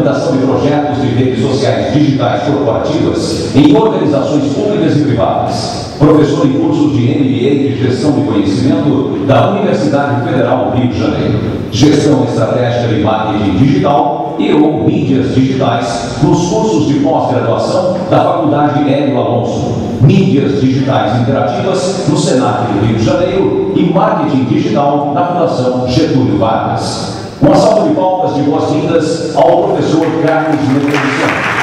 implementação de projetos de redes sociais digitais corporativas em organizações públicas e privadas. Professor em cursos de MBA de Gestão de Conhecimento da Universidade Federal do Rio de Janeiro. Gestão Estratégica de Marketing Digital e/ou Mídias Digitais nos cursos de pós-graduação da Faculdade Hélio Alonso. Mídias Digitais Interativas no Senac do Rio de Janeiro e Marketing Digital na Fundação Getúlio Vargas. Uma salva de palmas de boas-vindas ao professor Carlos Nepomuceno.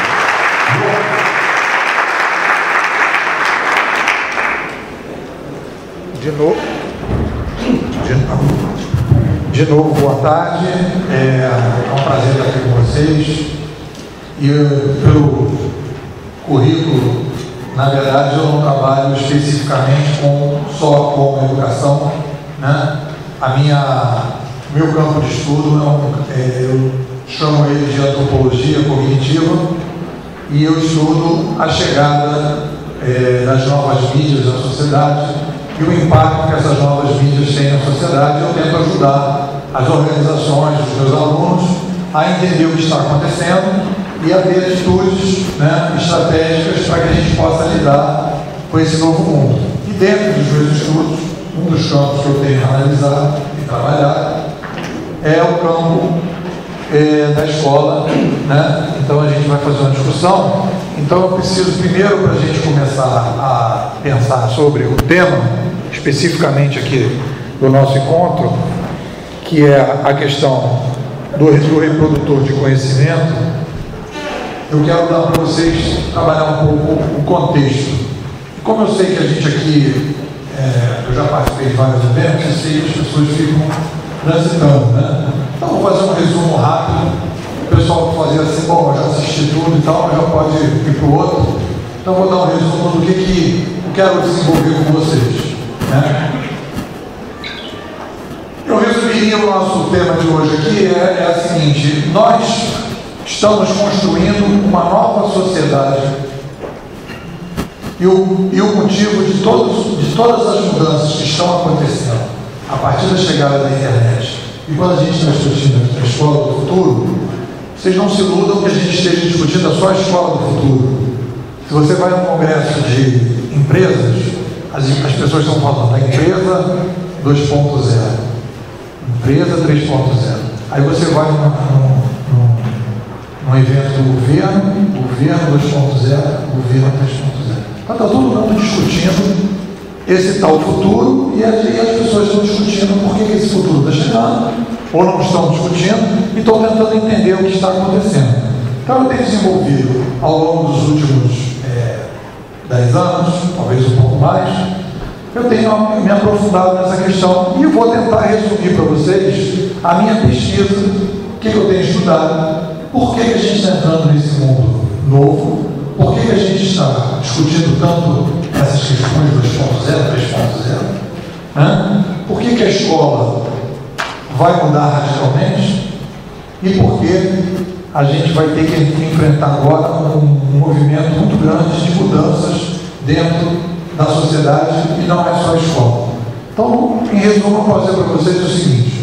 De novo, boa tarde. É um prazer estar aqui com vocês. E pelo currículo, na verdade, eu não trabalho especificamente só com educação, né? Meu campo de estudo eu chamo ele de antropologia cognitiva, e eu estudo a chegada das novas mídias à sociedade e o impacto que essas novas mídias têm na sociedade. Eu tento ajudar as organizações, os meus alunos, a entender o que está acontecendo e a ter atitudes, né, estratégicas para que a gente possa lidar com esse novo mundo. E dentro dos meus estudos, um dos campos que eu tenho analisado e trabalhado é o campo da escola, né? Então a gente vai fazer uma discussão. Então eu preciso primeiro, para a gente começar a pensar sobre o tema, especificamente aqui do nosso encontro, que é a questão do reprodutor de conhecimento, eu quero dar para vocês trabalhar um pouco o contexto. E como eu sei que a gente aqui, eu já participei de vários eventos, eu sei que as pessoas ficam transitando, né? Então vou fazer um resumo rápido. O pessoal fazia assim, bom, eu já assisti tudo e tal, mas já pode ir para o outro. Então vou dar um resumo do que eu quero desenvolver com vocês, né? Eu resumiria o nosso tema de hoje aqui, é a seguinte: nós estamos construindo uma nova sociedade, e o motivo de todas as mudanças que estão acontecendo a partir da chegada da internet, e quando a gente está discutindo a escola do futuro, vocês não se iludam que a gente esteja discutindo só a escola do futuro. Se você vai num congresso de empresas, as pessoas estão falando da empresa 2.0, empresa 3.0. Aí você vai num evento do governo 2.0, governo 3.0. Então está todo mundo discutindo esse tal futuro, e as pessoas estão discutindo por que esse futuro está chegando, ou não estão discutindo, e estão tentando entender o que está acontecendo. Então eu tenho desenvolvido ao longo dos últimos 10 anos, talvez um pouco mais, eu tenho me aprofundado nessa questão, e eu vou tentar resumir para vocês a minha pesquisa, o que eu tenho estudado, por que a gente está entrando nesse mundo novo, por que a gente está discutindo tanto essas questões 2.0, 3.0, né? Por que a escola vai mudar radicalmente, e por que a gente vai ter que enfrentar agora um movimento muito grande de mudanças dentro da sociedade, e não é só a escola. Então, em resumo, eu posso dizer para vocês o seguinte: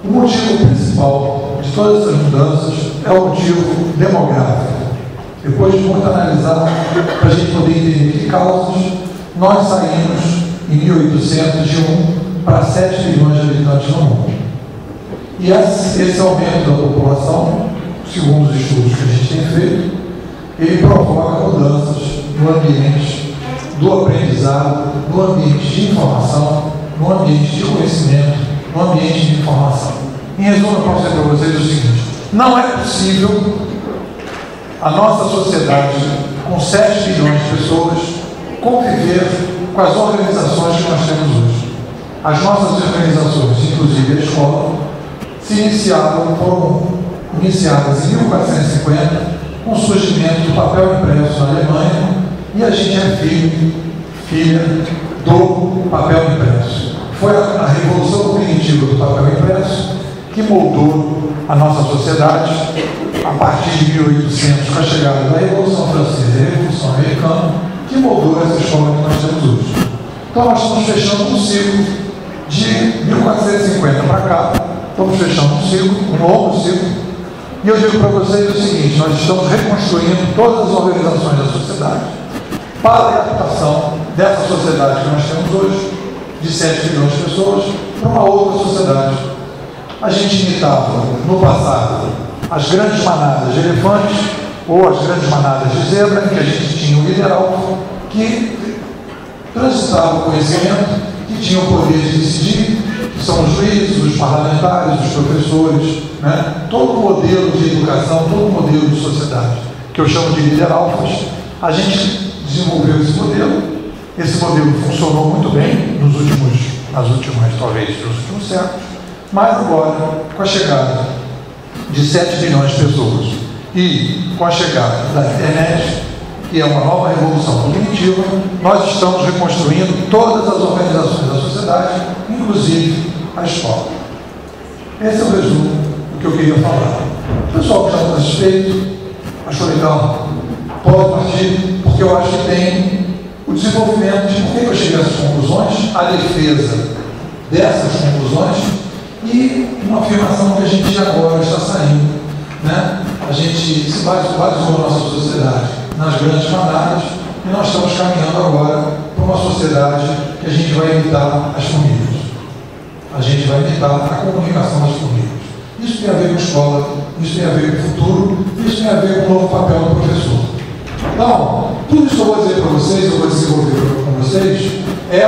o motivo principal de todas essas mudanças é o motivo demográfico. Depois de muito analisar, para a gente poder entender que causas, nós saímos em 1800 de 1 para 7 milhões de habitantes no mundo. E esse aumento da população, segundo os estudos que a gente tem feito, ele provoca mudanças no ambiente do aprendizado, no ambiente de informação, no ambiente de conhecimento, no ambiente de informação. Em resumo, eu posso dizer para vocês o seguinte: não é possível a nossa sociedade, com 7 milhões de pessoas, conviver com as organizações que nós temos hoje. As nossas organizações, inclusive a escola, se foram iniciadas em 1450, com o surgimento do papel impresso na Alemanha, e a gente é filha do papel impresso. Foi a revolução cognitiva do papel impresso que moldou a nossa sociedade a partir de 1800, com a chegada da Revolução Francesa e a Revolução Americana, que moldou essa escola que nós temos hoje. Então nós estamos fechando um ciclo de 1450 para cá, estamos fechando um ciclo, um longo ciclo, E eu digo para vocês o seguinte: nós estamos reconstruindo todas as organizações da sociedade para a adaptação dessa sociedade que nós temos hoje, de 7 milhões de pessoas, para uma outra sociedade. A gente imitava, no passado, as grandes manadas de elefantes ou as grandes manadas de zebra, em que a gente tinha um líder alfa que transitava o conhecimento, que tinha o poder de decidir, que são os juízes, os parlamentares, os professores, né? Todo o modelo de educação, todo o modelo de sociedade, que eu chamo de líder alfas, a gente desenvolveu esse modelo funcionou muito bem nos últimos séculos, mas agora, com a chegada de 7 bilhões de pessoas e com a chegada da internet, que é uma nova revolução cognitiva, nós estamos reconstruindo todas as organizações da sociedade, inclusive a escola. Esse é o resumo do que eu queria falar. O pessoal que já está satisfeito, achou legal, pode partir, porque eu acho que tem o desenvolvimento de por que eu cheguei a essas conclusões, a defesa dessas conclusões e uma afirmação que a gente agora está saindo, né? A gente se baseou na nossa sociedade nas grandes manadas e nós estamos caminhando agora para uma sociedade que a gente vai imitar as formigas. A gente vai imitar a comunicação das formigas. Isso tem a ver com escola, isso tem a ver com o futuro, isso tem a ver com o novo papel do professor. Então, tudo isso que eu vou dizer para vocês, eu vou desenvolver com vocês, é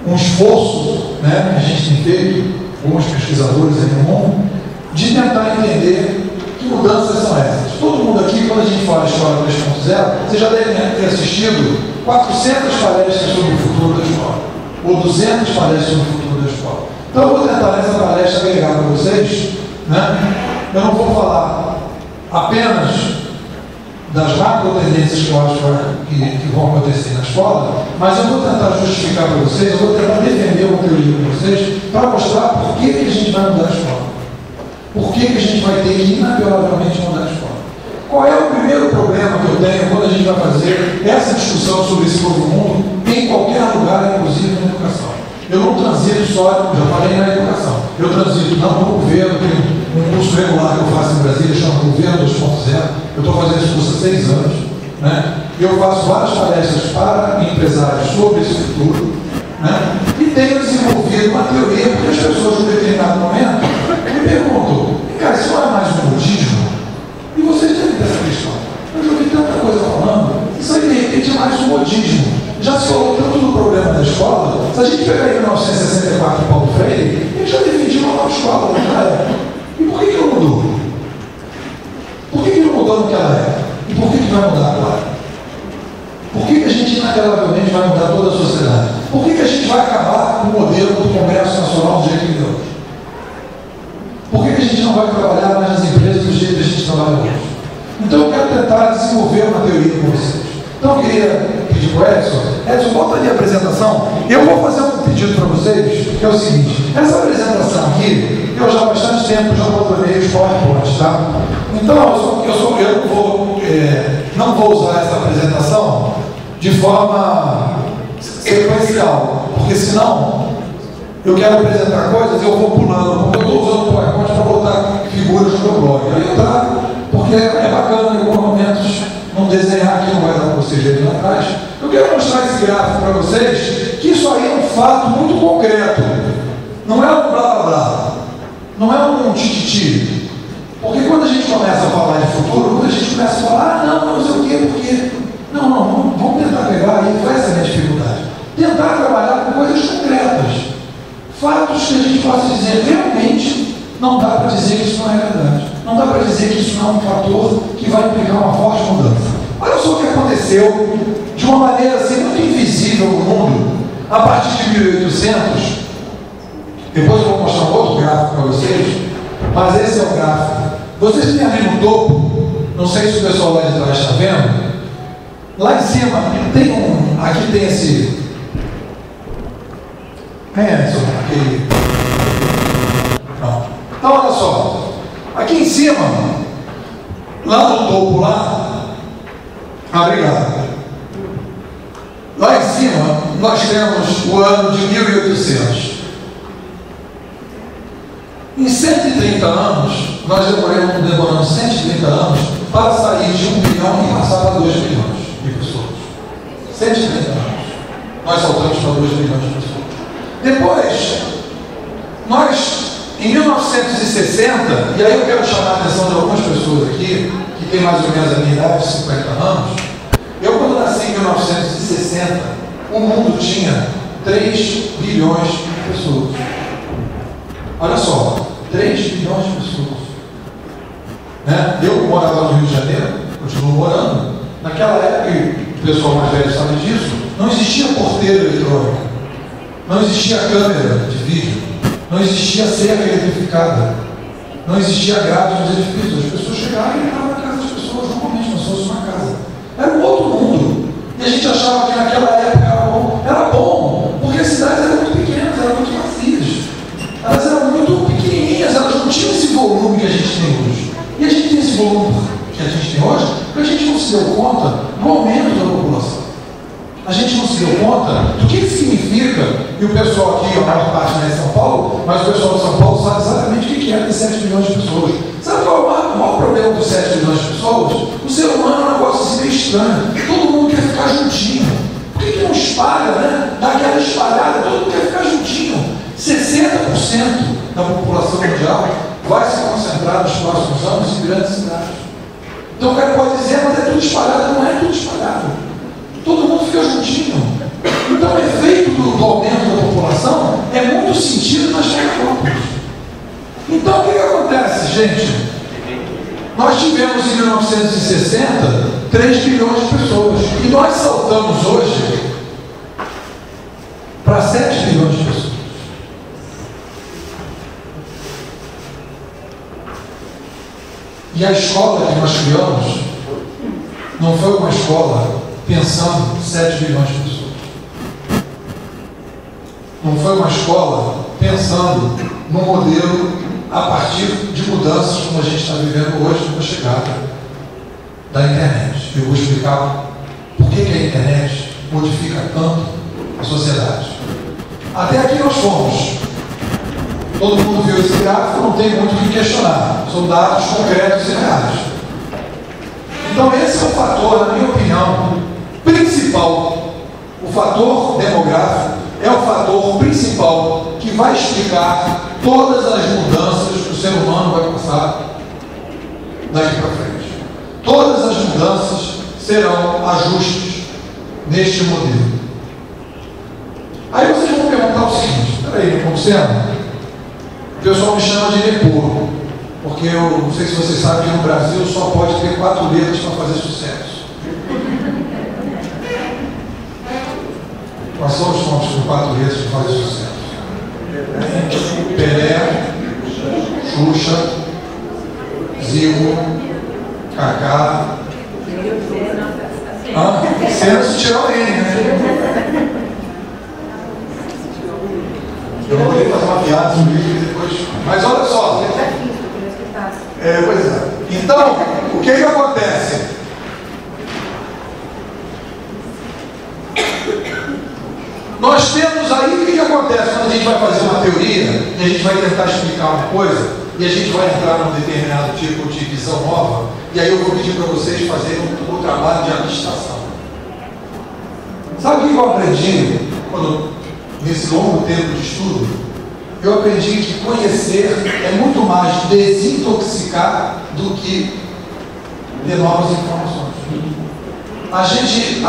um esforço, né, que a gente tem feito, alguns pesquisadores aí no mundo, de tentar entender que mudanças são essas. Todo mundo aqui, quando a gente fala de Escola 3.0, você já deve ter assistido 400 palestras sobre o futuro da escola, ou 200 palestras sobre o futuro da escola. Então, eu vou tentar nessa palestra agregar para vocês, né? Eu não vou falar apenas das macro tendências que eu acho que vão acontecer na escola, mas eu vou tentar justificar para vocês, eu vou tentar defender uma teoria para vocês, para mostrar por que a gente vai mudar a escola. Por que a gente vai ter que inapelavelmente mudar a escola? Qual é o primeiro problema que eu tenho quando a gente vai fazer essa discussão sobre esse novo mundo em qualquer lugar, inclusive na educação? Eu não transito só, já falei na educação, eu transito no governo, tem um curso regular que eu faço em Brasília, chama Governo 2.0, eu estou fazendo esse curso há 6 anos, né? Eu faço várias palestras para empresários sobre esse futuro, né? E tenho desenvolvido uma teoria, porque as pessoas, em um determinado momento, me perguntam, cara, isso não é mais um modismo? E vocês devem ter essa questão. Eu já ouvi tanta coisa falando, isso aí de repente é mais um modismo. Já se falou tanto do problema da escola, se a gente pegar em 1964 Paulo Freire, ele já defendia uma nova escola naquela época. E por que não mudou? Por que não mudou naquela época? E por que vai mudar agora? Por que a gente inapelavelmente vai mudar toda a sociedade? Por que a gente vai acabar com o modelo do Congresso Nacional do jeito que deu? Por que a gente não vai trabalhar mais nas empresas do jeito que a gente trabalha hoje? Então eu quero tentar desenvolver uma teoria com vocês. Então eu queria pedir para o Edson, volta ali a apresentação. Eu vou fazer um pedido para vocês, que é o seguinte: essa apresentação aqui, eu já há bastante tempo já controlei os PowerPoints, tá? Então eu não vou usar essa apresentação de forma sequencial, porque senão eu quero apresentar coisas e eu vou pulando, porque eu estou usando o PowerPoint para botar figuras no meu blog. Aí eu trago, porque é bacana em alguns momentos não desenhar aqui, não vai dar para vocês verem lá atrás. Eu quero mostrar esse gráfico para vocês, que isso aí é um fato muito concreto. Não é um blá blá blá, não é um tititi. Porque quando a gente começa a falar de futuro, quando a gente começa a falar, não sei o quê, porque. Não, vamos tentar pegar aí, foi essa a minha dificuldade. Tentar trabalhar com coisas concretas. Fatos que a gente possa dizer, realmente, não dá para dizer que isso não é verdade. Não dá para dizer que isso não é um fator que vai implicar uma forte mudança. Olha só o que aconteceu de uma maneira assim, muito invisível no mundo, a partir de 1800. Depois eu vou mostrar um outro gráfico para vocês, mas esse é o gráfico. Vocês têm ali no topo, não sei se o pessoal lá de trás está vendo, lá em cima tem aqui tem esse. Aquele. Não. Então olha só. Aqui em cima, lá no topo lá, obrigado. Lá em cima, nós temos o ano de 1800. Em 130 anos, nós demoramos 130 anos para sair de 1 bilhão e passar para 2 bilhões de pessoas. 130 anos. Nós saltamos para 2 bilhões de pessoas. Depois, nós, em 1960, e aí eu quero chamar a atenção de algumas pessoas aqui, que tem mais ou menos a minha idade, 50 anos, eu quando nasci em 1960, o mundo tinha 3 bilhões de pessoas. Olha só, 3 bilhões de pessoas. Né? Eu morava no Rio de Janeiro, continuo morando. Naquela época, e o pessoal mais velho sabe disso, não existia porteiro eletrônico, não existia câmera de vídeo, não existia cerca eletrificada, não existia grade nos edifícios. As pessoas chegavam e entravam na casa das pessoas, normalmente, como se fosse uma casa. Era um outro mundo. E a gente achava que naquela época era bom. Era bom, porque as cidades eram muito pequenas, eram muito vazias. Elas eram muito pequenininhas, elas não tinham esse volume que a gente tem hoje. E a gente tem esse volume que a gente tem hoje porque a gente não se deu conta do aumento da população. A gente não se deu conta do que significa, e o pessoal aqui, a maior parte não é de São Paulo, mas o pessoal de São Paulo sabe exatamente o que é ter 7 milhões de pessoas. Sabe qual é o maior problema dos 7 milhões de pessoas? O ser humano é um negócio assim meio estranho. Todo mundo quer ficar juntinho. Por que não espalha, né? Dá aquela espalhada, todo mundo quer ficar juntinho. 60% da população mundial vai se concentrar nos próximos anos em grandes cidades. Então o cara pode dizer, mas é tudo espalhado. Não é tudo espalhado. Todo mundo fica juntinho. Então o efeito do aumento da população é muito sentido nas metrópoles. Então o que acontece, gente? Nós tivemos em 1960 3 bilhões de pessoas. E nós saltamos hoje para 7 bilhões de pessoas. E a escola que nós criamos não foi uma escola pensando em 7 bilhões de pessoas. Não foi uma escola pensando no modelo a partir de mudanças como a gente está vivendo hoje com a chegada da internet. Eu vou explicar por que a internet modifica tanto a sociedade. Até aqui nós fomos. Todo mundo viu esse gráfico, não tem muito o que questionar. São dados concretos e reais. Então esse é o fator, na minha opinião, principal. O fator demográfico é o fator principal que vai explicar todas as mudanças que o ser humano vai passar daqui para frente. Todas as mudanças serão ajustes neste modelo. Aí vocês vão perguntar o seguinte, peraí, como sendo? O pessoal me chama de Nepor, porque eu não sei se vocês sabem que no Brasil só pode ter 4 letras para fazer sucesso. Quais são os pontos com 4 letras para fazer sucesso? Pelé, Xuxa, Zico, Kaká. Senna se tirou N, né? Eu vou ter que fazer uma piada sobre isso depois. Mas olha só. Pois é. Então, o que acontece? Nós temos aí, o que acontece quando a gente vai fazer uma teoria e a gente vai tentar explicar uma coisa e a gente vai entrar num determinado tipo de visão nova, e aí eu vou pedir para vocês fazerem um trabalho de abstração. Sabe o que eu aprendi nesse longo tempo de estudo? Eu aprendi que conhecer é muito mais desintoxicar do que ter novas informações. A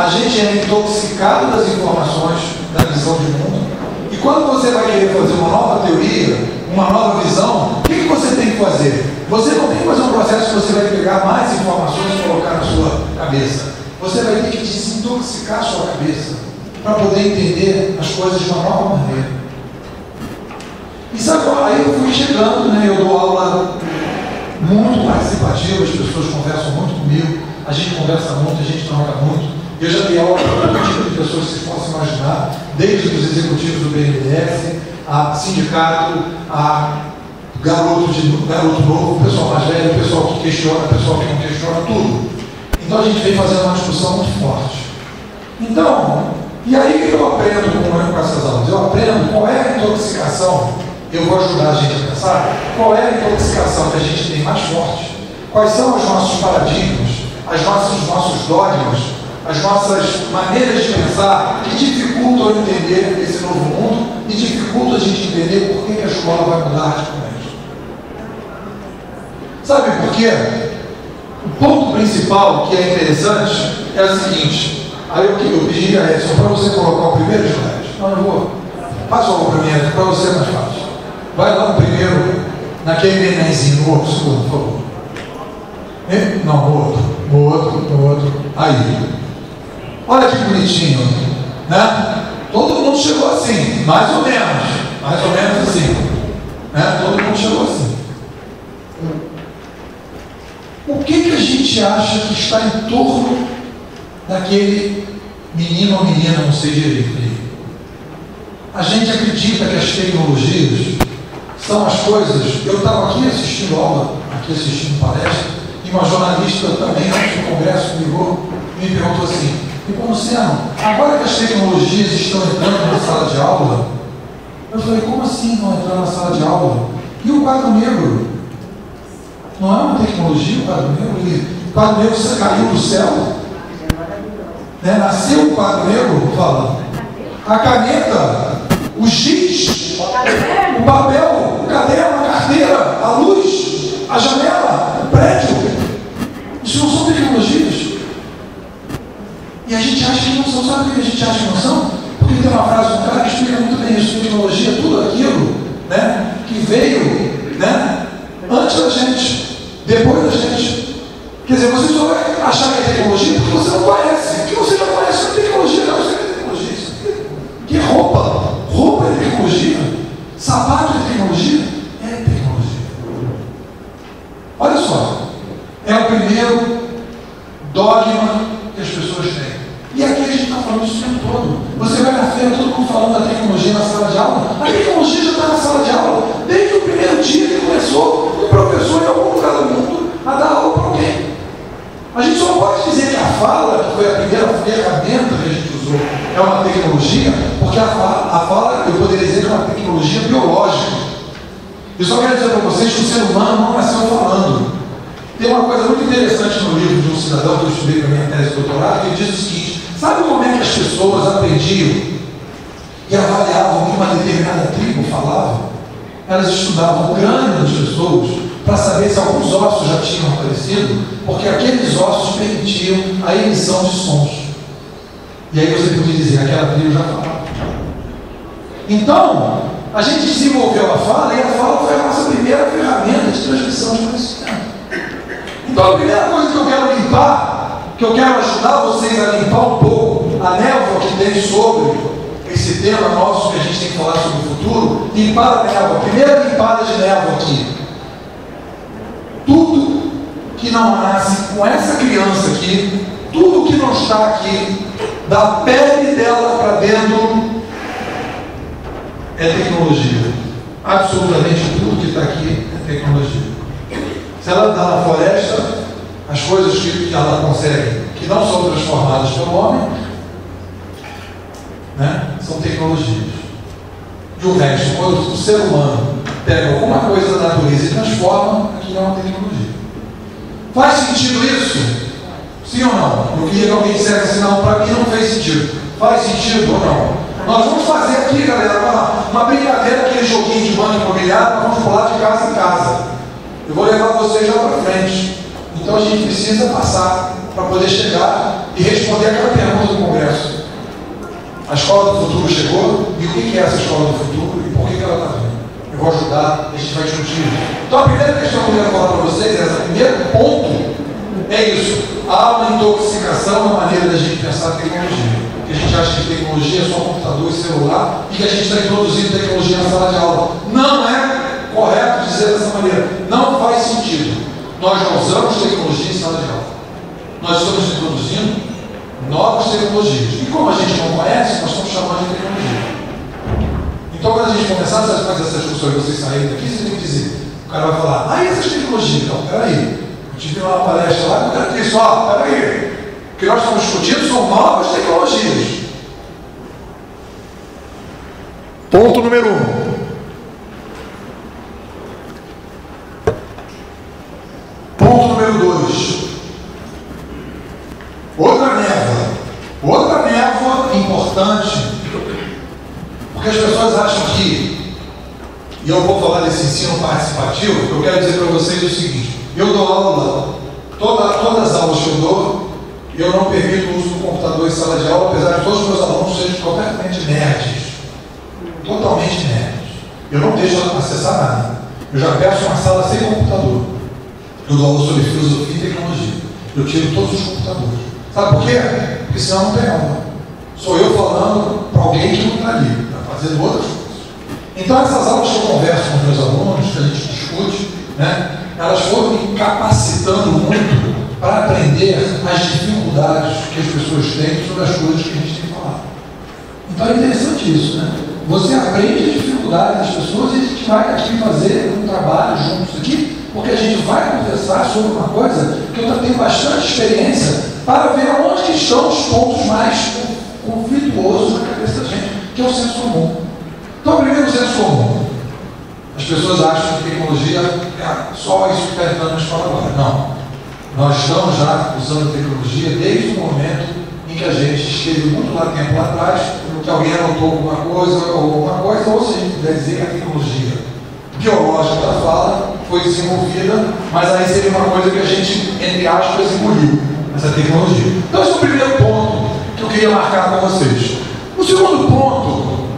gente é intoxicado das informações, da visão de mundo, e quando você vai querer fazer uma nova teoria, uma nova visão, o que você tem que fazer? Você não tem que fazer um processo que você vai pegar mais informações e colocar na sua cabeça. Você vai ter que desintoxicar a sua cabeça para poder entender as coisas de uma nova maneira. E sabe, aí eu fui chegando, né? Eu dou aula muito participativa, as pessoas conversam muito comigo, a gente conversa muito, a gente troca muito. Eu já dei aula para todo tipo de pessoas que vocês possam imaginar, desde os executivos do BNDES, a sindicato, a garoto novo, o pessoal mais velho, o pessoal que questiona, o pessoal que não questiona, tudo. Então a gente vem fazendo uma discussão muito forte. Então, e aí eu aprendo com essas aulas? Eu aprendo qual é a intoxicação eu vou ajudar a gente a pensar qual é a intoxicação que a gente tem mais forte, quais são os nossos paradigmas, os nossos dogmas, as nossas maneiras de pensar que dificultam entender esse novo mundo e dificultam a gente entender por que a escola vai mudar radicalmente. Sabe por quê? O ponto principal que é interessante é o seguinte. Aí eu pedi a Edson para você colocar o primeiro slide. Não, eu vou. Faz o primeiro, para você é mais fácil. Vai lá no primeiro, naquele nenenzinho, no outro, segundo, por favor. Não, no outro. Aí. Olha que bonitinho, né? Todo mundo chegou assim, mais ou menos assim. Né? Todo mundo chegou assim. O que a gente acha que está em torno daquele menino ou menina, não sei direito aí? A gente acredita que as tecnologias são as coisas. Eu estava aqui assistindo aula, aqui assistindo palestra, e uma jornalista também, antes do congresso, me perguntou assim: Luciano, agora que as tecnologias estão entrando na sala de aula, eu falei, como assim não entrar na sala de aula? E o quadro negro? Não é uma tecnologia o quadro negro? O quadro negro caiu do céu? Né? Nasceu o quadro negro? Fala. A caneta, o giz, o papel, o caderno, a carteira, a luz, a janela, o prédio. Isso não são tecnologias. E a gente acha que não são. Sabe por que a gente acha que não são? Porque tem uma frase de um cara que explica muito bem isso. Tecnologia, tudo aquilo, né, que veio, né, antes da gente, depois da gente. Quer dizer, você só vai achar que é tecnologia porque você não conhece. Porque você já conhece a tecnologia, não sei o que é tecnologia. Que roupa? Roupa é tecnologia? Sapato é tecnologia? É tecnologia. Olha só, é o primeiro dogma que as pessoas têm. E aqui a gente está falando isso o tempo todo. Você vai na feira, todo mundo falando da tecnologia na sala de aula. A tecnologia já está na sala de aula. Desde o primeiro dia que começou um professor em algum lugar do mundo a dar aula para alguém. A gente só pode dizer que a fala, que foi a primeira ferramenta que a gente usou, é uma tecnologia, porque a fala, eu poderia dizer que é uma tecnologia biológica. Eu só quero dizer para vocês que o ser humano não nasceu falando. Tem uma coisa muito interessante no livro de um cidadão que eu estudei para a minha tese de doutorado, que ele diz o seguinte: sabe como é que as pessoas aprendiam e avaliavam o que uma determinada tribo falava? Elas estudavam o crânio das pessoas para saber se alguns ossos já tinham aparecido, porque aqueles ossos permitiam a emissão de sons. E aí você podia dizer, aquela tribo já falava. Então, a gente desenvolveu a fala, e a fala foi a nossa primeira ferramenta de transmissão de conhecimento. Então a primeira coisa que eu quero limpar, que eu quero ajudar vocês a limpar um pouco a névoa que tem sobre esse tema nosso que a gente tem que falar sobre o futuro, limpar a névoa. Primeira limpada de névoa aqui. Tudo que não nasce com essa criança aqui, tudo que não está aqui, da pele dela para dentro, é tecnologia. Absolutamente tudo que está aqui é tecnologia. Se ela está na floresta, as coisas que ela consegue, que não são transformadas pelo homem, né, são tecnologias. E o resto, quando o ser humano pega alguma coisa da natureza e transforma, aquilo é uma tecnologia. Faz sentido isso? Sim ou não? Eu queria que alguém dissesse assim, não, para mim não fez sentido. Faz sentido ou não? Nós vamos fazer aqui, galera, uma brincadeira, aquele joguinho de banco imobiliário, nós vamos pular de casa em casa. Eu vou levar vocês lá para frente. Então a gente precisa passar para poder chegar e responder aquela pergunta do Congresso. A escola do futuro chegou, e o que é essa escola do futuro e por que ela está vindo? Eu vou ajudar, a gente vai discutir. Então a primeira questão que eu quero falar para vocês é essa. O primeiro ponto é isso. Há uma intoxicação na maneira da gente pensar a tecnologia. Que a gente acha que tecnologia é só computador e celular e que a gente está introduzindo tecnologia na sala de aula. Não é correto dizer dessa maneira. Não faz sentido. Nós não usamos tecnologia em sala de aula. Nós estamos introduzindo novas tecnologias. E como a gente não conhece, nós estamos chamando de tecnologia. Então, quando a gente começar a fazer essa discussão e vocês saírem daqui, vocês têm que dizer. O cara vai falar, e essas tecnologias? Então, peraí. Eu tive uma palestra lá, o cara disse, peraí. O que nós estamos discutindo são novas tecnologias. Ponto número 1. 2. Outra névoa importante, porque as pessoas acham que, e eu vou falar desse ensino participativo, eu quero dizer para vocês o seguinte: eu dou aula, todas as aulas que eu dou, eu não permito o uso do computador em sala de aula, apesar de todos os meus alunos serem completamente nerds, totalmente nerds. Eu não deixo acessar nada. Eu já peço uma sala sem computador. Eu dou aula sobre filosofia e tecnologia. Eu tiro todos os computadores. Sabe por quê? Porque senão não tem aula. Sou eu falando para alguém que não está ali, está fazendo outras coisas. Então essas aulas que eu converso com os meus alunos, que a gente discute, né, elas foram me capacitando muito para aprender as dificuldades que as pessoas têm sobre as coisas que a gente tem falado. Então é interessante isso, né? Você aprende as dificuldades das pessoas e a gente vai aqui fazer um trabalho juntos aqui, porque a gente vai conversar sobre uma coisa que eu tenho bastante experiência para ver onde que estão os pontos mais conflituosos na cabeça da gente, que é o senso comum. Então, primeiro, o senso comum. As pessoas acham que tecnologia é só isso que está entrando na escola agora. Não. Nós estamos já usando a tecnologia desde o momento em que a gente esteve muito tempo lá atrás, que alguém anotou alguma coisa, ou se a gente puder dizer que a tecnologia biológica da fala foi desenvolvida, mas aí seria uma coisa que a gente, entre aspas, engoliu, essa tecnologia. Então, esse é o primeiro ponto que eu queria marcar com vocês. O segundo ponto,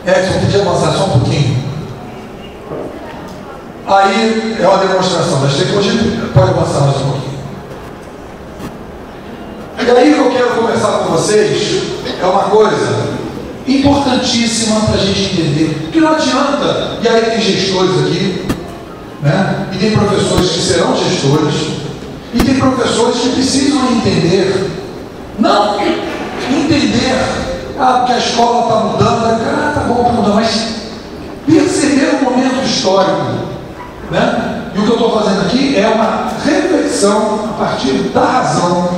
Edson, podia avançar só um pouquinho? Aí é uma demonstração das tecnologias, pode avançar mais um pouquinho. E aí o que eu quero conversar com vocês é uma coisa importantíssima para a gente entender, que não adianta, e aí tem gestores aqui, né? E tem professores que serão gestores, e tem professores que precisam entender, não entender, porque a escola está mudando, tá bom, está mudando, mas perceber o momento histórico, né? E o que eu estou fazendo aqui é uma reflexão a partir da razão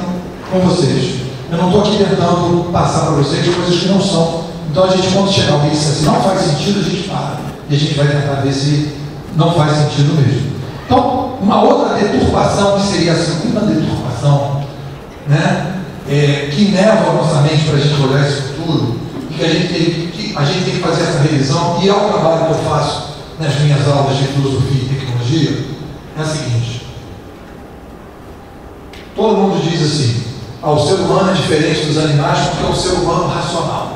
com vocês. Eu não estou aqui tentando passar para vocês coisas que não são. Então a gente, quando chegar alguém e diz assim, não faz sentido, a gente para. E a gente vai tentar ver se não faz sentido mesmo. Então, uma outra deturpação, que seria a segunda deturpação, né? Que leva a nossa mente para a gente olhar esse futuro, e que a gente tem que fazer essa revisão, e é o trabalho que eu faço nas minhas aulas de filosofia e tecnologia, é a seguinte: todo mundo diz assim, o ser humano é diferente dos animais porque é um ser humano racional.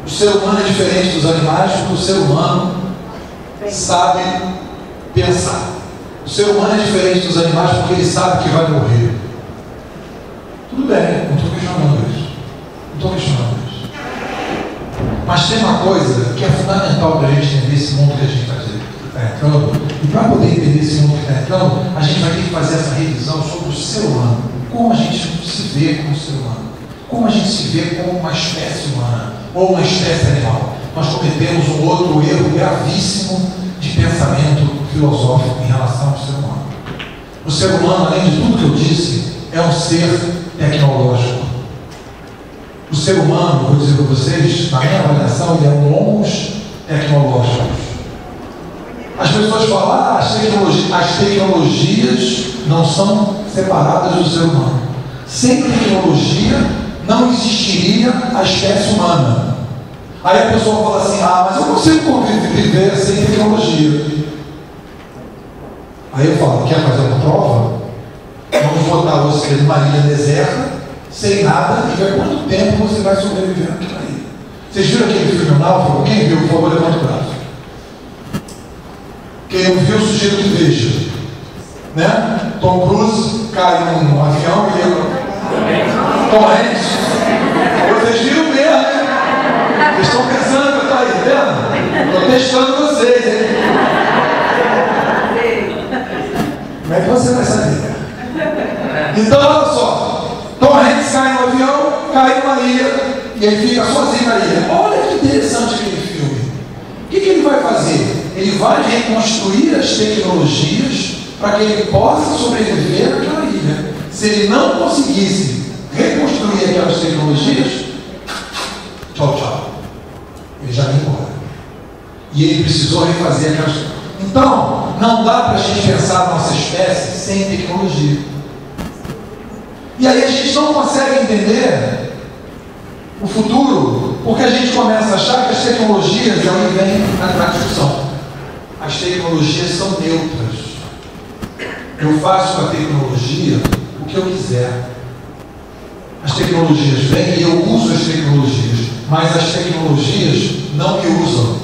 O ser humano é diferente dos animais porque o ser humano sabe pensar. O ser humano é diferente dos animais porque ele sabe que vai morrer. Tudo bem, não estou questionando isso. Não estou questionando isso. Mas tem uma coisa que é fundamental para a gente entender esse mundo que a gente está entrando. E para poder entender esse mundo que está entrando, a gente vai ter que fazer essa revisão sobre o ser humano. Como a gente se vê como ser humano. Como a gente se vê como uma espécie humana ou uma espécie animal. Nós cometemos um outro erro gravíssimo de pensamento filosófico em relação ao ser humano. O ser humano, além de tudo que eu disse, é um ser tecnológico. O ser humano, vou dizer para vocês, na minha avaliação, ele é um homos tecnológicos. As pessoas falam, as tecnologias não são separadas do ser humano. Sem tecnologia não existiria a espécie humana. Aí a pessoa fala assim, mas eu consigo viver sem tecnologia. Aí eu falo, quer fazer uma prova? Vamos botar você numa ilha deserta, sem nada, e ver quanto tempo você vai sobreviver naquela ilha. Vocês viram aquele filme Náufrago? Quem viu, por favor, levanta o braço. Quem não viu, sugiro que veja. Né? Tom Cruise cai num avião e ele... Tom Hanks. Vocês viram mesmo, né? Vocês estão pensando que eu estou aí, vendo? Estou testando vocês, hein? Como é que você vai saber? Então, olha só. Tom Hanks cai no avião, cai numa ilha e ele fica sozinho na ilha. Olha que interessante aquele filme. O que ele vai fazer? Ele vai reconstruir as tecnologias para que ele possa sobreviver naquela ilha. Se ele não conseguisse reconstruir aquelas tecnologias, tchau, tchau. Ele já ia embora. E ele precisou refazer aquelas... Então, não dá para a gente pensar a nossa espécie sem tecnologia. E aí a gente não consegue entender o futuro, porque a gente começa a achar que as tecnologias, aí vem a discussão. As tecnologias são neutras. Eu faço com a tecnologia o que eu quiser. As tecnologias vêm e eu uso as tecnologias, mas as tecnologias não me usam.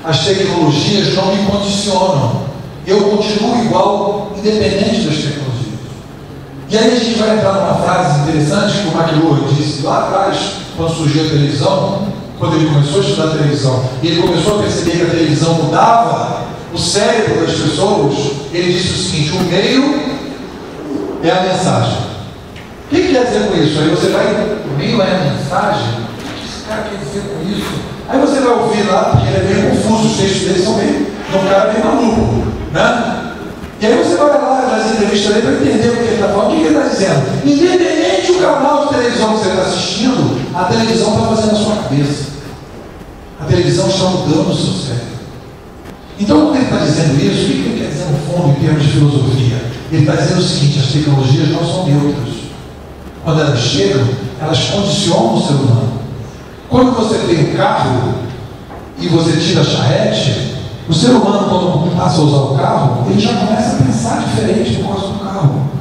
As tecnologias não me condicionam. Eu continuo igual, independente das tecnologias. E aí a gente vai entrar numa frase interessante que o McLuhan disse lá atrás, quando surgiu a televisão, quando ele começou a estudar a televisão, e ele começou a perceber que a televisão mudava o cérebro das pessoas. Ele disse o seguinte: o meio é a mensagem. O que quer dizer com isso? Aí você vai, o meio é a mensagem? O que esse cara quer dizer com isso? Aí você vai ouvir lá, porque ele é meio confuso, os textos dele são meio, um cara meio maluco, né? E aí você vai lá nas entrevistas dele para entender o que ele está falando. O que ele está dizendo? Independente do canal de televisão que você está assistindo, a televisão está fazendo a sua cabeça. A televisão está mudando o seu cérebro. Então, quando ele está dizendo isso, o que ele quer dizer no fundo em termos de filosofia? Ele está dizendo o seguinte: as tecnologias não são neutras. Quando elas chegam, elas condicionam o ser humano. Quando você tem um carro e você tira a charrete, o ser humano, quando passa a usar o carro, ele já começa a pensar diferente por causa do carro.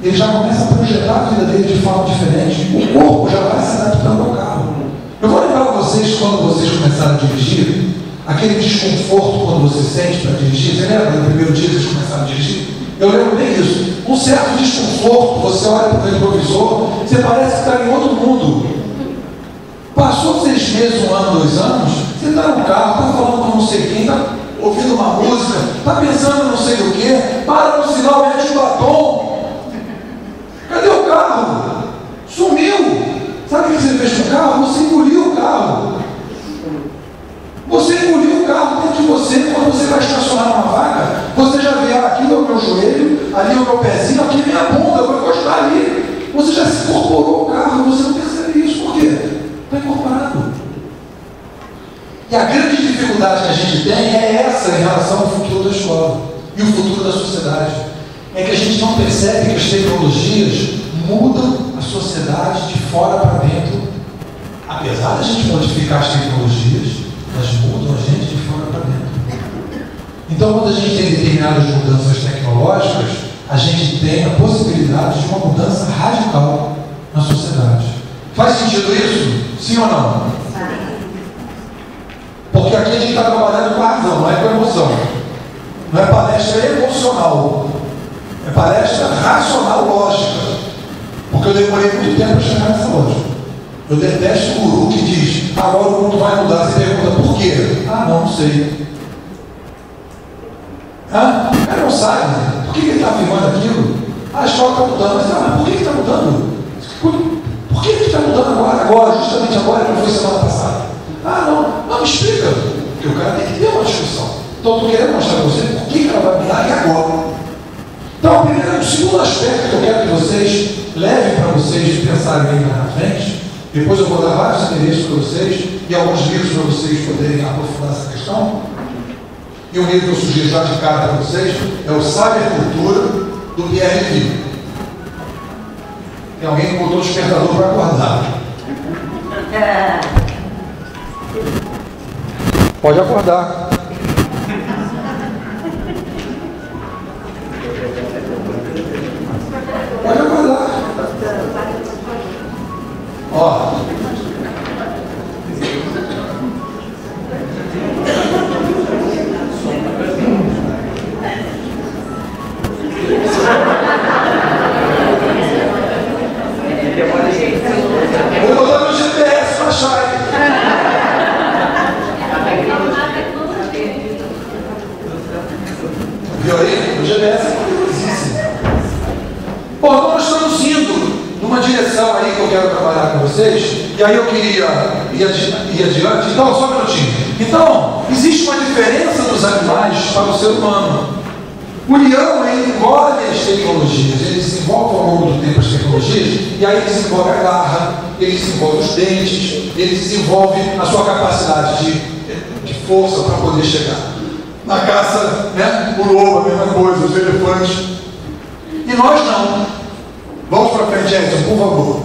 Ele já começa a projetar a vida dele de forma diferente. O corpo já vai se adaptando ao carro. Eu vou lembrar vocês, quando vocês começaram a dirigir, aquele desconforto quando você sente para dirigir. Você lembra no primeiro dia que vocês começaram a dirigir? Eu lembro bem disso. Um certo desconforto, você olha para o retrovisor, você parece que está em outro mundo. Passou 6 meses, 1 ano, 2 anos, você está no carro, está falando com não sei quem, está ouvindo uma música, está pensando não sei o quê, para no sinal, mete o batom. Cadê o carro? Sumiu. Sabe o que você fez com o carro? Você engoliu o carro. Você engoliu o carro dentro de você. Quando você vai estacionar numa vaga, você já vê: aqui é o meu joelho, ali é o meu pezinho, aqui é a minha bunda, eu vou encostar ali. Você já se incorporou ao carro, você não percebe isso. Por quê? Está incorporado. E a grande dificuldade que a gente tem é essa em relação ao futuro da escola e o futuro da sociedade. É que a gente não percebe que as tecnologias mudam a sociedade de fora para dentro. Apesar de a gente modificar as tecnologias, elas mudam a gente de fora para dentro. Então, quando a gente tem determinadas mudanças tecnológicas, a gente tem a possibilidade de uma mudança radical na sociedade. Faz sentido isso? Sim ou não? Porque aqui a gente está trabalhando com a razão, não é com a emoção. Não é palestra emocional. É palestra racional, lógica. Porque eu demorei muito tempo para chegar nessa lógica. Eu detesto o guru que diz: agora o mundo vai mudar. Você pergunta: por quê? Não sei. O cara não sabe. Por que ele está afirmando aquilo? A escola está mudando. Mas por que está mudando? Por que está mudando agora? Justamente agora, que não foi semana passada. Não me explica. Porque o cara tem que ter uma discussão. Então, eu estou querendo mostrar para você por que ela vai mudar e agora. Então, o segundo aspecto que eu quero que vocês levem para vocês pensarem bem lá na frente. Depois eu vou dar vários endereços para vocês e alguns livros para vocês poderem aprofundar essa questão. E um livro que eu sugiro já de cara para vocês é o Cybercultura, do Pierre Levy. Tem alguém que botou o despertador para acordar. Pode acordar. Pode acordar. Ó. Vou botar no GPS para achar. Viu aí? O GPS é poderosíssimo. Bom, então nós estamos indo numa direção aí que eu quero trabalhar com vocês. E aí eu queria ir adiante. Então, só um minutinho. Então, existe uma diferença dos animais para o ser humano. O leão, ele engole as tecnologias, ele desenvolve ao longo do tempo as tecnologias, e aí ele desenvolve a garra, ele desenvolve os dentes, ele desenvolve a sua capacidade de força para poder chegar. Na caça, né, o lobo, a mesma coisa, os elefantes. E nós não. Vamos para frente, Edson, por favor.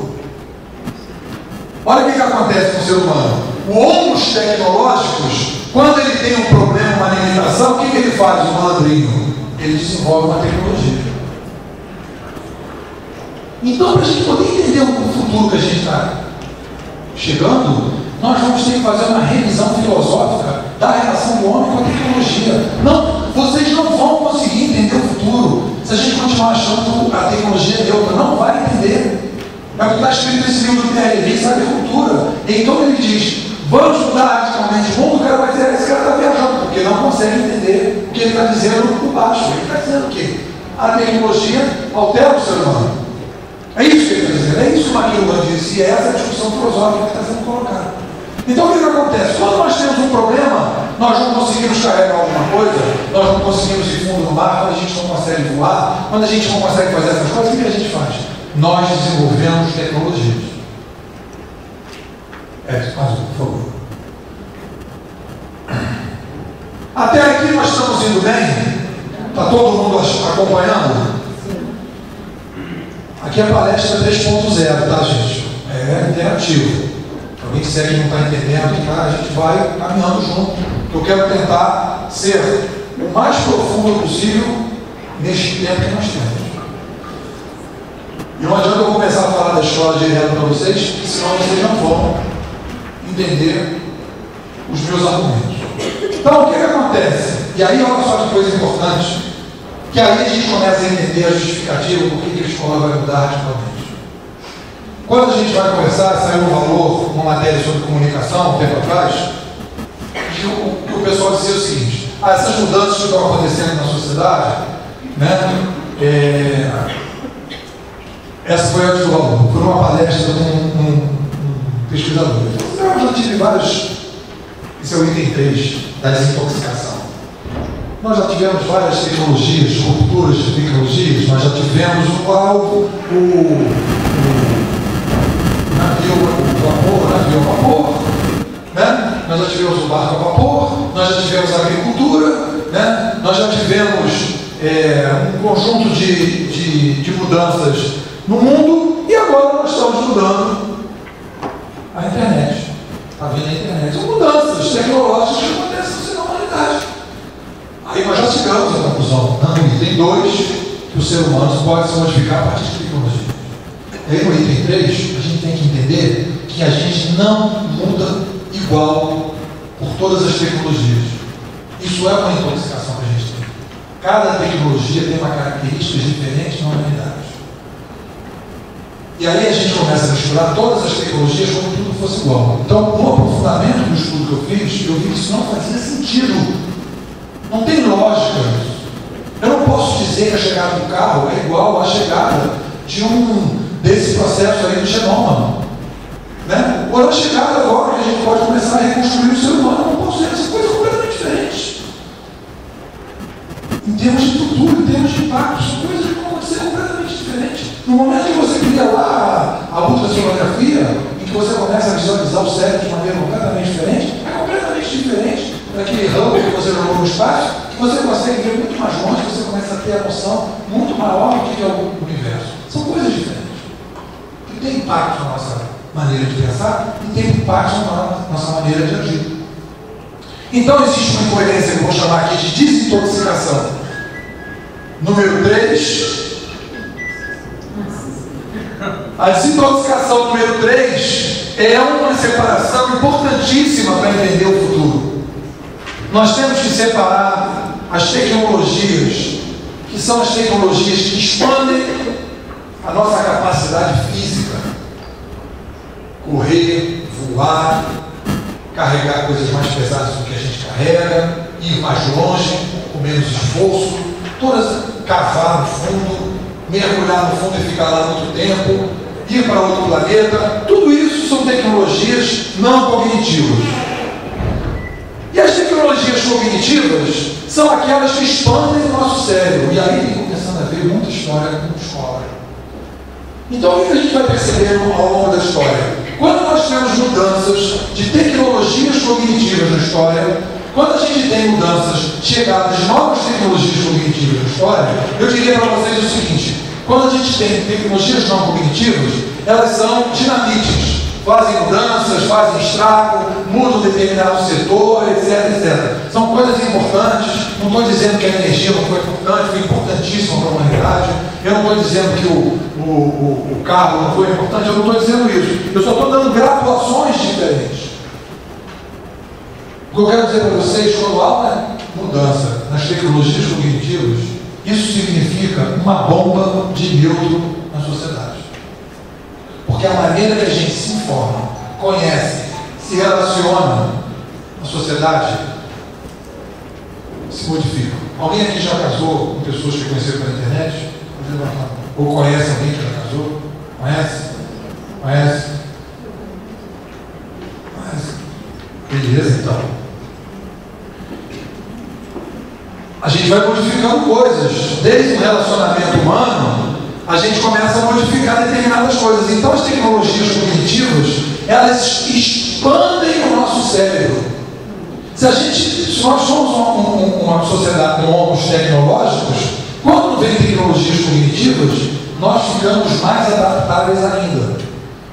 Olha o que acontece com o ser humano. O ônus tecnológicos, quando ele tem um problema, uma limitação, o que ele faz, o malandrinho? Ele desenvolve uma tecnologia. Então, para a gente poder entender o futuro que a gente está chegando, nós vamos ter que fazer uma revisão filosófica da relação do homem com a tecnologia. Não, vocês não vão conseguir entender o futuro se a gente continuar achando que a tecnologia é neutra. Não vai entender. É o que está escrito nesse livro do Pierre Lévy, sabe, cultura. Então ele diz, vamos mudar radicalmente o mundo. O cara vai dizer, esse cara está viajando, porque não consegue entender o que ele está dizendo por baixo. Ele está dizendo o quê? A tecnologia altera o ser humano. É isso que ele está dizendo, é isso que o McLuhan disse, e essa é a discussão filosófica que está sendo colocada. Então o que acontece? Quando nós temos um problema, nós não conseguimos carregar alguma coisa, nós não conseguimos ir fundo no mar, quando a gente não consegue voar, quando a gente não consegue fazer essas coisas, o que a gente faz? Nós desenvolvemos tecnologias. Mais um, por favor. Até aqui nós estamos indo bem? Está todo mundo acompanhando? Aqui é a palestra 3.0, tá, gente? É interativo. Alguém disser que não está entendendo, tá? A gente vai caminhando junto. Eu quero tentar ser o mais profundo possível neste tempo que nós temos. E não adianta eu começar a falar da história direto para vocês, senão vocês não vão entender os meus argumentos. Então, o que acontece? E aí, olha só que coisa importante, que aí a gente começa a entender a justificativa por que a escola vai mudar radicalmente. Quando a gente vai conversar, saiu um valor, uma matéria sobre comunicação, um tempo atrás, que o pessoal dizia o seguinte, essas mudanças que estão acontecendo na sociedade, né, essa foi a do valor, foi uma palestra de um pesquisador. Eu já tive vários, esse é o item 3 da desintoxicação. Nós já tivemos várias tecnologias, rupturas de tecnologias, nós já tivemos o navio a vapor, né? Nós já tivemos o barco a vapor, nós já tivemos a agricultura, né? Nós já tivemos um conjunto de mudanças no mundo e agora nós estamos mudando a internet. Está vendo a internet? São mudanças tecnológicas que acontecem na humanidade. Aí nós já chegamos à conclusão, no item 2, que o ser humano pode se modificar a partir de tecnologia. E aí no item 3, a gente tem que entender que a gente não muda igual por todas as tecnologias. Isso é uma intoxicação que a gente tem. Cada tecnologia tem uma característica diferente na humanidade. E aí a gente começa a misturar todas as tecnologias como se tudo fosse igual. Então, no aprofundamento do estudo que eu fiz, eu vi que isso não fazia sentido. Não tem lógica isso. Eu não posso dizer que a chegada do carro é igual à chegada desse processo aí do genoma. Né? Ou a chegada agora que a gente pode começar a reconstruir o ser humano. Eu não posso dizer, essa coisa é completamente diferente. Em termos de estrutura, em termos de impacto, são coisas que vão acontecer completamente diferentes. No momento que você cria lá a ultrassonografia, em que você começa a visualizar o cérebro de maneira completamente diferente, é completamente diferente daquele ramo que você jogou no espaço, que você consegue ver muito mais longe, você começa a ter a noção muito maior do que é o universo. São coisas diferentes. Que tem impacto na nossa maneira de pensar e tem impacto na nossa maneira de agir. Então existe uma incoerência que eu vou chamar aqui de desintoxicação. Número 3. A desintoxicação número 3 é uma separação importantíssima para entender o futuro. Nós temos que separar as tecnologias, que são as tecnologias que expandem a nossa capacidade física. Correr, voar, carregar coisas mais pesadas do que a gente carrega, ir mais longe, com menos esforço, todas, cavar no fundo, mergulhar no fundo e ficar lá muito tempo, ir para outro planeta, tudo isso são tecnologias não cognitivas. E as tecnologias cognitivas são aquelas que expandem o nosso cérebro. E aí começando a ver muita história com escola. Então o que a gente vai perceber ao longo da história? Quando nós temos mudanças de tecnologias cognitivas na história, quando a gente tem mudanças, chegadas de novas tecnologias cognitivas na história, eu diria para vocês o seguinte: Quando a gente tem tecnologias não cognitivas, elas são dinamites, fazem mudanças, fazem estrago, mudam determinado setor, etc, etc. São coisas importantes. Não estou dizendo que a energia não foi importante, foi importantíssima para a humanidade. Eu não estou dizendo que o carro não foi importante, eu não estou dizendo isso. Eu só estou dando graduações diferentes. O que eu quero dizer para vocês, quando há uma mudança nas tecnologias cognitivas, isso significa uma bomba de neutro na sociedade. Porque a maneira que a gente se informa, conhece, se relaciona na sociedade se modifica. Alguém aqui já casou com pessoas que conheceram pela internet? Ou conhece alguém que já casou? Conhece? Conhece? Beleza, então. A gente vai modificando coisas. Desde o relacionamento humano, a gente começa a modificar determinadas coisas. Então, as tecnologias cognitivas, elas expandem o nosso cérebro. Se nós somos uma sociedade com homos tecnológicos, quando vem tecnologias cognitivas, nós ficamos mais adaptáveis ainda.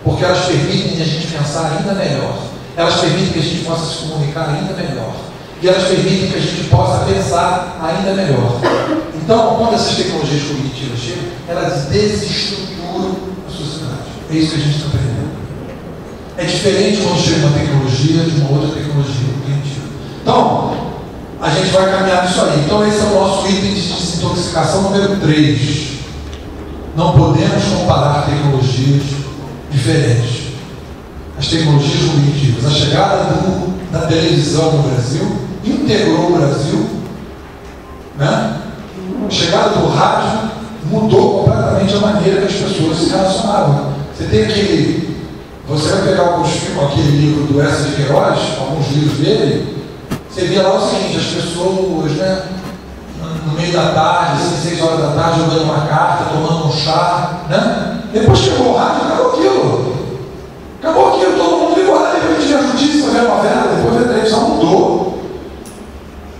Porque elas permitem a gente pensar ainda melhor. Elas permitem que a gente possa se comunicar ainda melhor. E elas permitem que a gente possa pensar ainda melhor. Então, quando essas tecnologias cognitivas chegam, elas desestruturam a sociedade. É isso que a gente está aprendendo. É diferente quando chega uma tecnologia de uma outra tecnologia cognitiva. Então, a gente vai caminhar nisso aí. Então, esse é o nosso item de desintoxicação número 3. Não podemos comparar tecnologias diferentes. As tecnologias cognitivas. A chegada da televisão no Brasil integrou o Brasil, né? A chegada do rádio mudou completamente a maneira que as pessoas se relacionavam. Você vai pegar aquele livro do Essa de Queiroz, alguns livros dele, você via lá o seguinte: as pessoas, né, no meio da tarde, assim, 6 horas da tarde, jogando uma carta, tomando um chá, né? Depois chegou o rádio, acabou aquilo. Acabou aquilo, todo mundo ligou lá, depois tinha a notícia, veio a novela, depois a televisão mudou.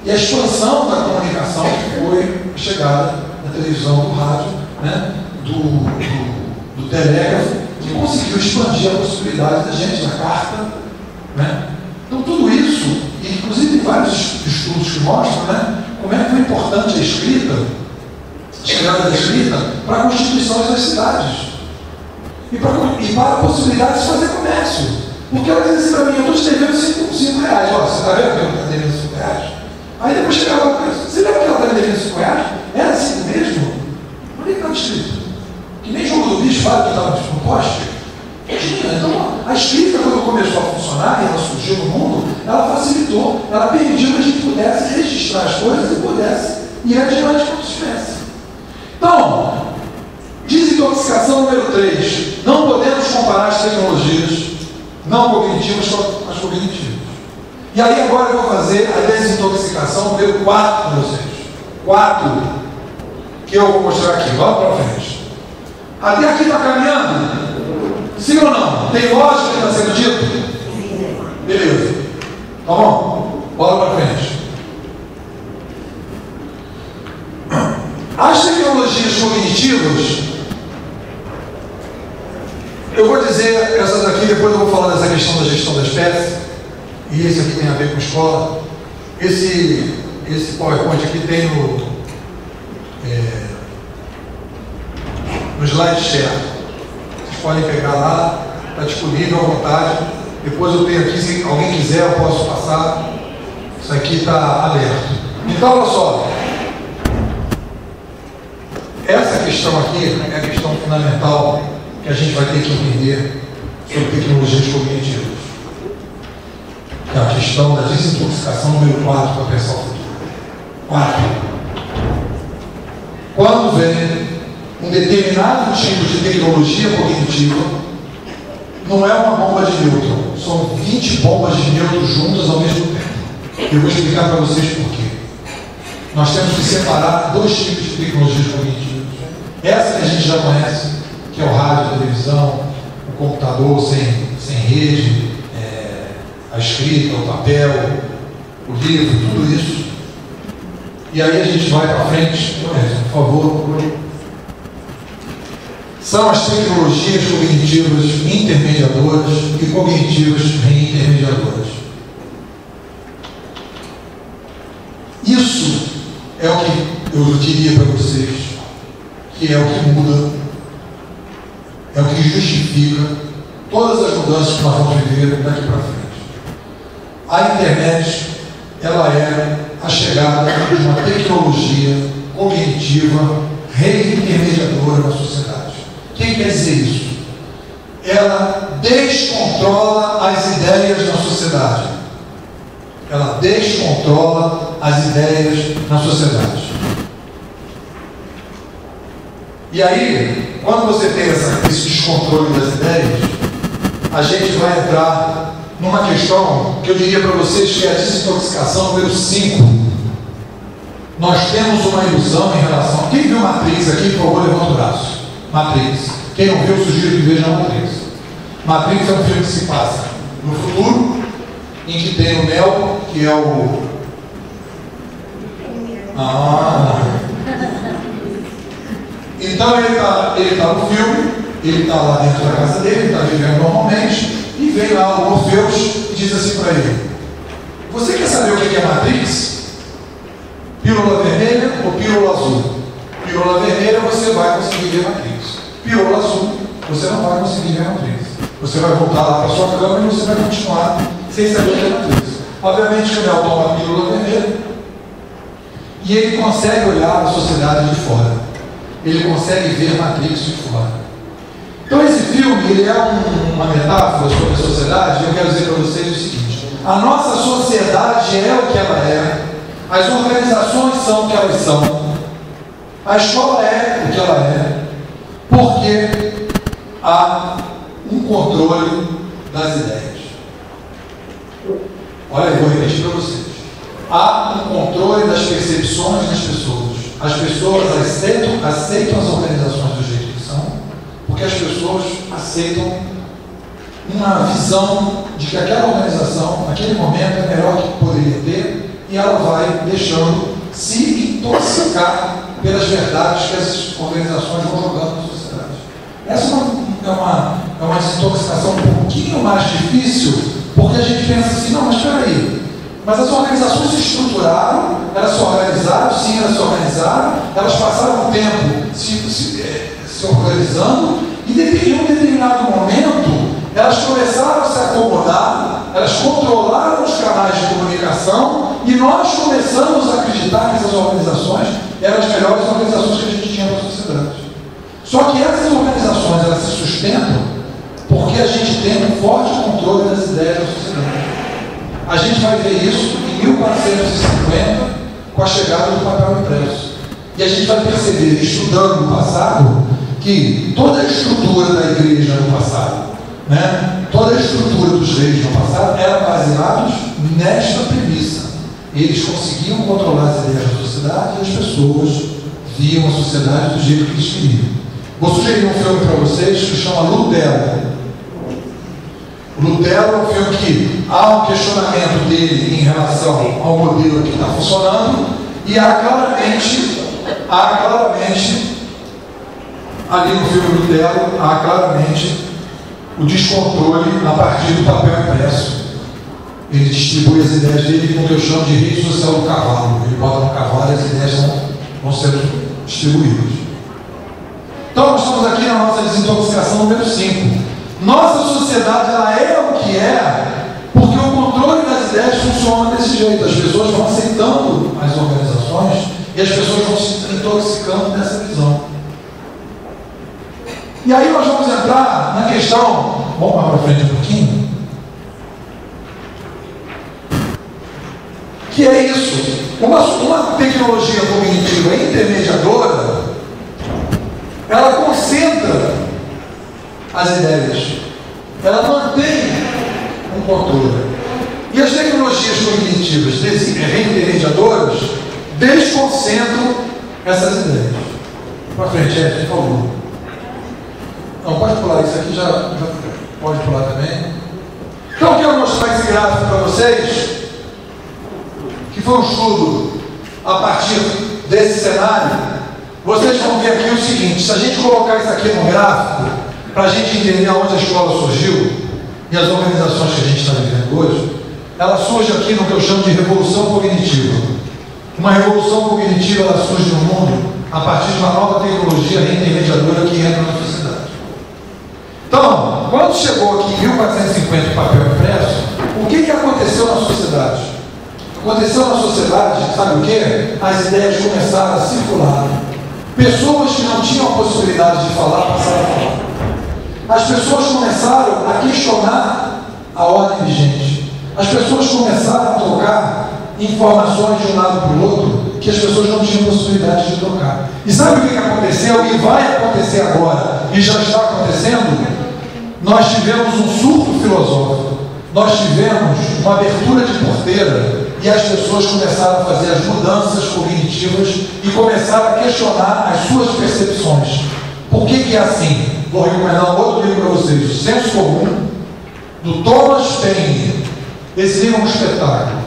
E a expansão da comunicação foi a chegada da televisão, do rádio, né? do telégrafo, que conseguiu expandir a possibilidade da gente, da carta, né? Então tudo isso, e inclusive tem vários estudos que mostram, né, como é que foi importante a escrita, a chegada da escrita, para a constituição das cidades. E para a possibilidade de se fazer comércio. Porque ela diz assim para mim: eu estou te devendo 5 reais. Ó, você está vendo que eu estou devendo 5 reais? Aí depois chegava lá, você lembra que ela está me devendo 5 reais? Era assim mesmo? Onde é que estava escrito? Que nem jogo do bicho fala que estava no poste. Tinha. Então, a escrita, quando começou a funcionar e ela surgiu no mundo, ela facilitou, ela permitiu que a gente pudesse registrar as coisas e pudesse ir adiante como se tivesse. Então, desintoxicação número 3. Não podemos comparar as tecnologias não cognitivas com as cognitivas. E aí agora eu vou fazer a desintoxicação número 4 para vocês. 4. Que eu vou mostrar aqui. Vamos para frente. Até aqui está caminhando? Sim ou não? Tem lógica que está sendo dito? Beleza. Tá bom? Bora para frente. As tecnologias cognitivas, eu vou dizer essas aqui, depois eu vou falar dessa questão da gestão da espécie, e esse aqui tem a ver com escola. Esse PowerPoint aqui tem no slide share. Vocês podem pegar lá, está disponível à vontade. Depois eu tenho aqui, se alguém quiser, eu posso passar. Isso aqui está aberto. Então, olha só. Essa questão aqui é a questão fundamental que a gente vai ter que entender sobre tecnologias cognitivas. É a questão da desintoxicação número 4 para pensar o futuro. 4. Quando vem um determinado tipo de tecnologia cognitiva, não é uma bomba de nêutron, são 20 bombas de nêutron juntas ao mesmo tempo. Eu vou explicar para vocês por quê. Nós temos que separar 2 tipos de tecnologias cognitivas. Essa que a gente já conhece, que é o rádio, a televisão, o computador sem rede, a escrita, o papel, o livro, tudo isso. E aí a gente vai para frente. Por favor. são as tecnologias cognitivas intermediadoras e cognitivas reintermediadoras. Isso é o que eu diria para vocês, que é o que muda, é o que justifica todas as mudanças que nós vamos viver daqui para frente. A internet, ela é a chegada de uma tecnologia cognitiva reintermediadora na sociedade. O que quer dizer isso? Ela descontrola as ideias na sociedade. Ela descontrola as ideias na sociedade. E aí, quando você tem esse descontrole das ideias, a gente vai entrar numa questão que eu diria para vocês que é a desintoxicação número 5. Nós temos uma ilusão em relação... Quem viu Matrix aqui, por favor, levanta o braço. Matrix. Quem não viu, sugiro que veja Matrix. Matrix é um filme que se passa no futuro, em que tem o Neo, que é o... Então ele está no filme, ele está lá dentro da casa dele, ele está vivendo normalmente, e vem lá o Morpheus e diz assim para ele: você quer saber o que é Matrix? Pílula vermelha ou pílula azul? Pílula vermelha você vai conseguir ver Matrix. Pílula azul você não vai conseguir ver Matrix. Você vai voltar lá para sua cama e você vai continuar sem saber o que é Matrix. Obviamente que o Neo toma a pílula vermelha e ele consegue olhar a sociedade de fora. Ele consegue ver Matrix de fora. Então esse filme ele é uma metáfora sobre a sociedade. E eu quero dizer para vocês o seguinte: a nossa sociedade é o que ela é, as organizações são o que elas são, a escola é o que ela é, porque há um controle das ideias. Olha, eu vou repetir para vocês: há um controle das percepções das pessoas. As pessoas aceitam as organizações do jeito que são, porque as pessoas aceitam uma visão de que aquela organização, naquele momento, é melhor que poderia ter, e ela vai deixando se intoxicar pelas verdades que as organizações vão jogando na sociedade. Essa é uma desintoxicação um pouquinho mais difícil, porque a gente pensa assim: não, mas espera aí, mas as organizações se estruturaram, elas se organizaram, sim, elas se organizaram, elas passaram um tempo se organizando, e em um determinado momento elas começaram a se acomodar, elas controlaram os canais de comunicação, e nós começamos a acreditar que essas organizações eram as melhores organizações que a gente tinha na sociedade. Só que essas organizações, elas se sustentam porque a gente tem um forte controle das ideias da sociedade. A gente vai ver isso em 1450, com a chegada do papel impresso. E a gente vai perceber, estudando o passado, que toda a estrutura da igreja no passado, toda a estrutura dos reis no passado, era baseada nesta premissa. Eles conseguiam controlar as ideias da sociedade e as pessoas viam a sociedade do jeito que eles queriam. Vou sugerir um filme para vocês que chama Lutero. Lutero é um filme que há um questionamento dele em relação ao modelo que está funcionando, e há claramente ali no filme Lutero, há claramente o descontrole a partir do papel impresso. Ele distribui as ideias dele com o que eu chamo de rede social do cavalo. Ele bota no cavalo e as ideias vão sendo distribuídas. Então nós estamos aqui na nossa desintoxicação número 5. Nossa sociedade, ela é o que é porque o controle das ideias funciona desse jeito. As pessoas vão aceitando as organizações e as pessoas vão se intoxicando dessa visão. E aí nós vamos entrar na questão, vamos lá para frente um pouquinho, que é isso. Uma tecnologia cognitiva intermediadora, ela concentra as ideias, ela mantém um controle. E as tecnologias cognitivas reintermediadoras desconcentram essas ideias. Para frente, por favor. Não, pode pular isso aqui, já pode pular também. Então eu quero mostrar esse gráfico para vocês, que foi um estudo a partir desse cenário, vocês vão ver aqui o seguinte: se a gente colocar isso aqui no gráfico, para a gente entender aonde a escola surgiu e as organizações que a gente está vivendo hoje, ela surge aqui no que eu chamo de revolução cognitiva. Uma revolução cognitiva, ela surge no mundo a partir de uma nova tecnologia intermediadora que entra na sociedade. Então, quando chegou aqui em 1450 o papel impresso, o que aconteceu na sociedade? Aconteceu na sociedade, sabe o que? As ideias começaram a circular. Pessoas que não tinham a possibilidade de falar, passaram a falar. As pessoas começaram a questionar a ordem vigente. As pessoas começaram a trocar informações de um lado para o outro que as pessoas não tinham possibilidade de trocar. E sabe o que aconteceu? E vai acontecer agora, e já está acontecendo? Nós tivemos um surto filosófico. Nós tivemos uma abertura de porteira e as pessoas começaram a fazer as mudanças cognitivas e começaram a questionar as suas percepções. Por que é assim? Vou recomendar um outro livro para vocês, O Senso Comum, do Thomas Paine. Esse livro é um espetáculo.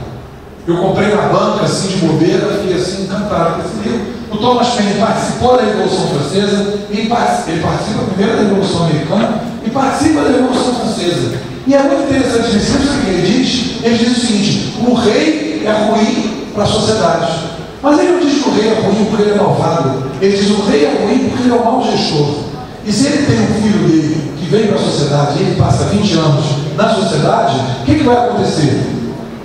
Eu comprei na banca, assim, de bobeira, fiquei assim, encantado com esse livro. O Thomas Paine participou da Revolução Francesa, ele participa primeiro da Revolução Americana e participa da Revolução Francesa. E é muito interessante isso, que ele diz o seguinte: o rei é ruim para a sociedade. Mas ele não diz que o rei é ruim porque ele é malvado. Ele diz que o rei é ruim porque ele é um mau gestor. E se ele tem um filho dele que vem para a sociedade e ele passa 20 anos na sociedade, o que vai acontecer?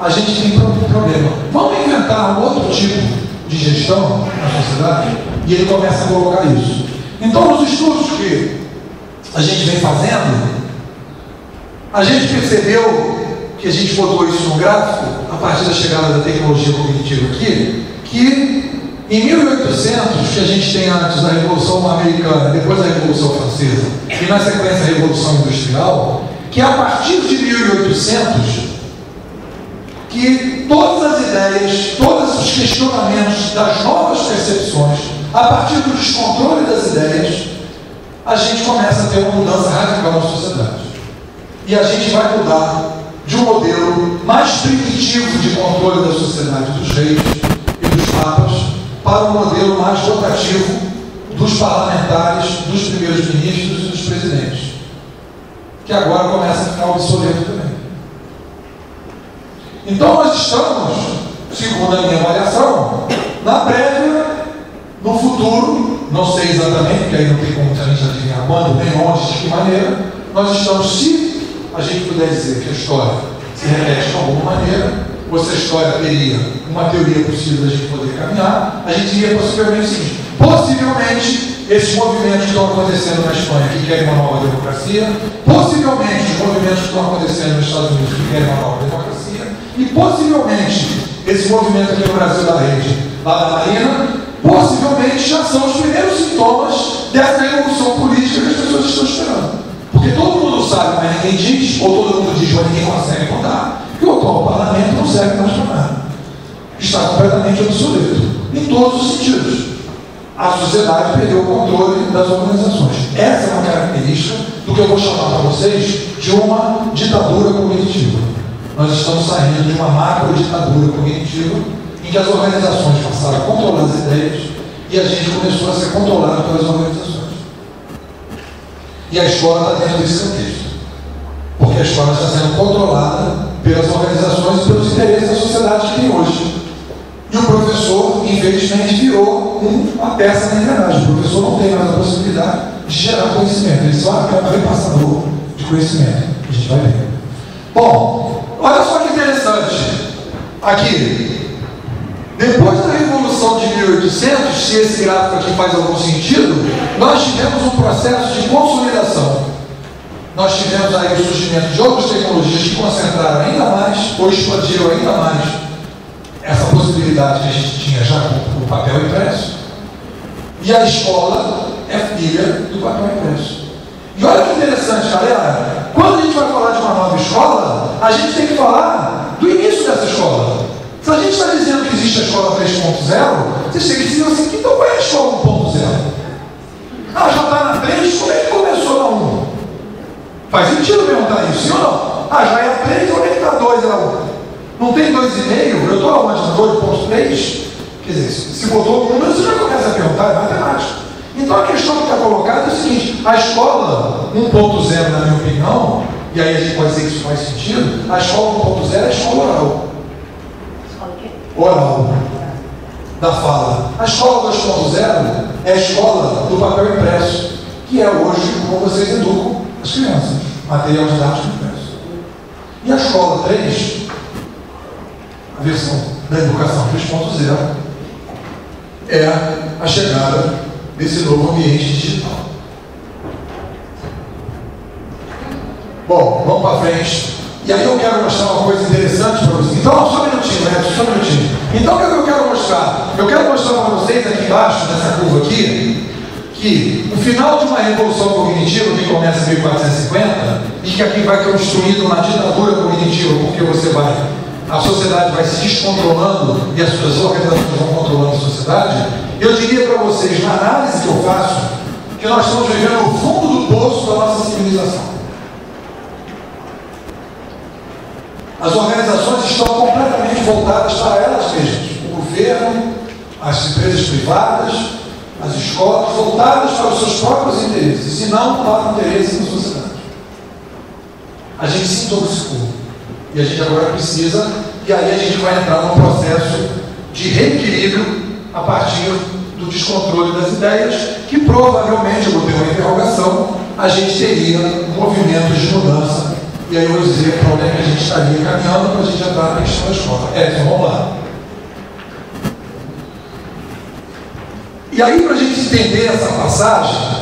A gente tem problema. Vamos inventar um outro tipo de gestão na sociedade? E ele começa a colocar isso. Então, nos estudos que a gente vem fazendo, a gente percebeu, que a gente botou isso no gráfico, a partir da chegada da tecnologia cognitiva aqui, que em 1800, que a gente tem antes da Revolução Americana, depois da Revolução Francesa, e na sequência da Revolução Industrial, que a partir de 1800, que todas as ideias, todos os questionamentos das novas percepções, a partir do descontrole das ideias, a gente começa a ter uma mudança radical na sociedade. E a gente vai mudar de um modelo mais primitivo de controle da sociedade dos reis e dos papas para um modelo mais rotativo dos parlamentares, dos primeiros ministros e dos presidentes, que agora começa a ficar obsoleto também. Então nós estamos, segundo a minha avaliação, na prévia, no futuro, não sei exatamente, porque aí não tem como a gente adivinhar quando, nem onde, de que maneira, nós estamos, se a gente puder dizer que a história se repete de alguma maneira, ou se a história teria uma teoria possível da gente poder caminhar, a gente iria possivelmente o seguinte: possivelmente esses movimentos que estão acontecendo na Espanha, que querem uma nova democracia, possivelmente os movimentos que estão acontecendo nos Estados Unidos, que querem uma nova democracia, e possivelmente esse movimento aqui no Brasil da rede, lá da Marina, possivelmente já são os primeiros sintomas dessa revolução política que as pessoas estão esperando. Porque todo mundo sabe, mas ninguém diz, ou todo mundo diz, mas ninguém consegue mudar, que o atual parlamento não serve mais para nada. Está completamente obsoleto, em todos os sentidos. A sociedade perdeu o controle das organizações. Essa é uma característica do que eu vou chamar para vocês de uma ditadura cognitiva. Nós estamos saindo de uma macro-ditadura cognitiva em que as organizações passaram a controlar as ideias e a gente começou a ser controlado pelas organizações. E a escola está dentro desse contexto, porque a escola está sendo controlada pelas organizações e pelos interesses da sociedade que tem hoje. E o professor, infelizmente, virou uma peça na engrenagem. O professor não tem mais a possibilidade de gerar conhecimento, ele só é um repassador de conhecimento. A gente vai ver. Bom, olha só que interessante. Aqui, depois da Revolução de 1800, se esse gráfico aqui faz algum sentido, nós tivemos um processo de consolidação. Nós tivemos aí o surgimento de outras tecnologias que concentraram ainda mais, ou expandiram ainda mais, essa possibilidade que a gente tinha já com o papel impresso. E a escola é filha do papel impresso. E olha que interessante, galera. Quando a gente vai falar de uma nova escola, a gente tem que falar do início dessa escola. Se a gente está dizendo que existe a escola 3.0, você chega e diz assim: então qual é a escola 1.0? Ah, já está na 3, como é que começou na 1? Faz sentido perguntar isso, sim ou não? Ah, já é a 3, como é que está 2 e a 1? Não tem 2,5? Eu estou aonde? Na 2.3? Quer dizer, se botou o número, você já começa a perguntar, é matemática. Então a questão que está colocada é o seguinte: a escola 1.0, na minha opinião, e aí a gente pode dizer que isso faz sentido, a escola 1.0 é a escola oral. Escola o quê? Oral. Da fala. A escola 2.0 é a escola do papel impresso, que é hoje como vocês educam as crianças. Material didático impresso. E a escola 3, a versão da educação 3.0, é a chegada desse novo ambiente digital. Bom, vamos para frente. E aí eu quero mostrar uma coisa interessante para vocês. Então, só um minutinho, né? Só um minutinho. Então, o que eu quero mostrar? Eu quero mostrar para vocês aqui embaixo, nessa curva aqui, que o final de uma revolução cognitiva que começa em 1450 e que aqui vai construindo uma ditadura cognitiva, porque a sociedade vai se descontrolando e as suas organizações vão controlando a sociedade. Eu diria para vocês, na análise que eu faço, que nós estamos vivendo no fundo do poço da nossa civilização. As organizações estão completamente voltadas para elas mesmas. O governo, as empresas privadas, as escolas, voltadas para os seus próprios interesses, e não para o interesse da sociedade. A gente se intoxicou. E a gente agora precisa, e aí a gente vai entrar num processo de reequilíbrio a partir do descontrole das ideias, que provavelmente, eu botei uma interrogação, a gente teria movimentos de mudança. E aí eu vou dizer para onde é que a gente estaria caminhando para a gente entrar na questão da escola. Edson, vamos lá. E aí, para a gente entender essa passagem,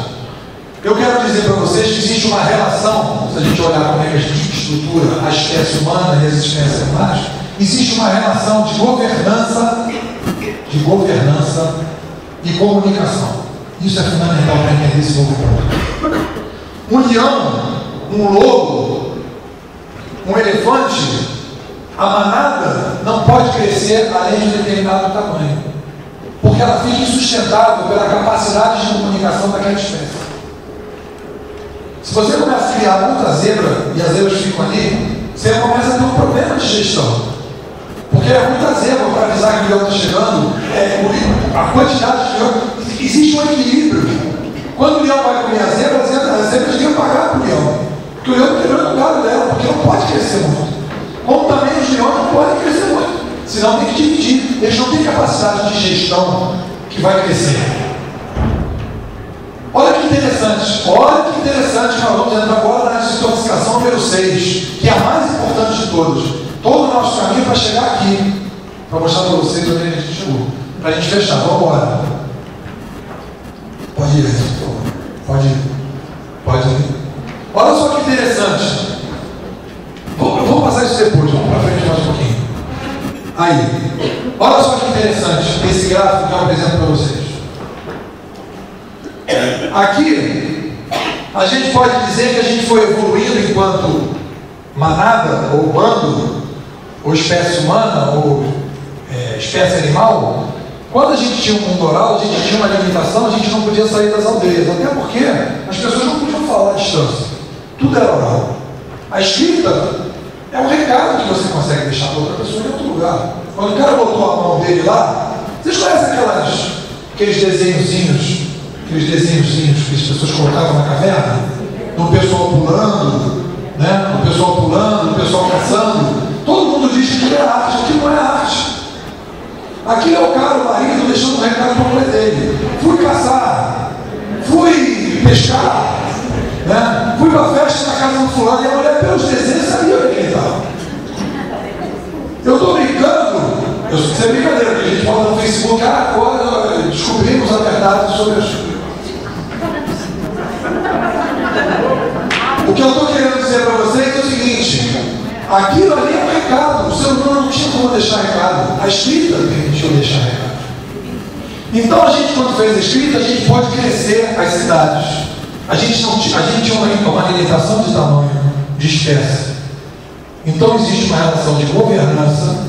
eu quero dizer para vocês que existe uma relação, se a gente olhar como é que a gente estrutura a espécie humana e as espécies animais, existe uma relação de governança e comunicação. Isso é fundamental para entender esse novo ponto. Um leão, um lobo, um elefante, a manada não pode crescer além de determinado tamanho, porque ela fica insustentável pela capacidade de comunicação daquela espécie. Se você começa a criar muita zebra e as zebras ficam ali, você começa a ter um problema de gestão, porque é muita zebra para avisar que o leão está chegando, a quantidade de leão, existe um equilíbrio. Quando o leão vai comer a zebra, as zebras têm que pagar para o leão. Porque o leão está quebrando o gado dela, porque não pode crescer muito. Como também os leões não podem crescer muito, senão tem que dividir. Eles não têm capacidade de gestão que vai crescer. Olha que interessante, nós vamos entrar agora na desintoxicação número 6, que é a mais importante de todas. Todo o nosso caminho para chegar aqui, para mostrar para vocês onde a gente chegou. Para a gente fechar, vamos embora. Pode ir, por favor. Pode ir. Olha só que interessante. Vamos passar isso depois, vamos para frente mais um pouquinho. Aí, olha só que interessante esse gráfico que eu apresento para vocês. Aqui, a gente pode dizer que a gente foi evoluindo enquanto manada, ou bando, ou espécie humana, ou espécie animal. Quando a gente tinha um mundo oral, a gente tinha uma limitação, a gente não podia sair das aldeias, até porque as pessoas não podiam falar à distância. Tudo era oral. A escrita é um recado que você consegue deixar para outra pessoa em outro lugar. Quando o cara botou a mão dele lá, vocês conhecem aqueles desenhozinhos que as pessoas colocavam na caverna? Do pessoal pulando, né? Do pessoal pulando, do pessoal caçando. Todo mundo diz que aquilo é arte, aquilo não é arte. Aquilo é o cara, o marido, deixando um recado para a mulher dele. Fui caçar, fui pescar, né? Fui para a festa na casa do fulano e a mulher, pelos desenhos, sabia onde ele estava. Eu estou brincando, isso é brincadeira, porque a gente fala no Facebook, agora descobrimos a verdade sobre as coisas. O que eu estou querendo dizer para vocês é o seguinte: aquilo ali é um recado, o ser humano não tinha como deixar recado, a escrita permitiu deixar recado. Então a gente, quando fez a escrita, a gente pode crescer as cidades. A gente tinha uma limitação de tamanho, de espécie. Então existe uma relação de governança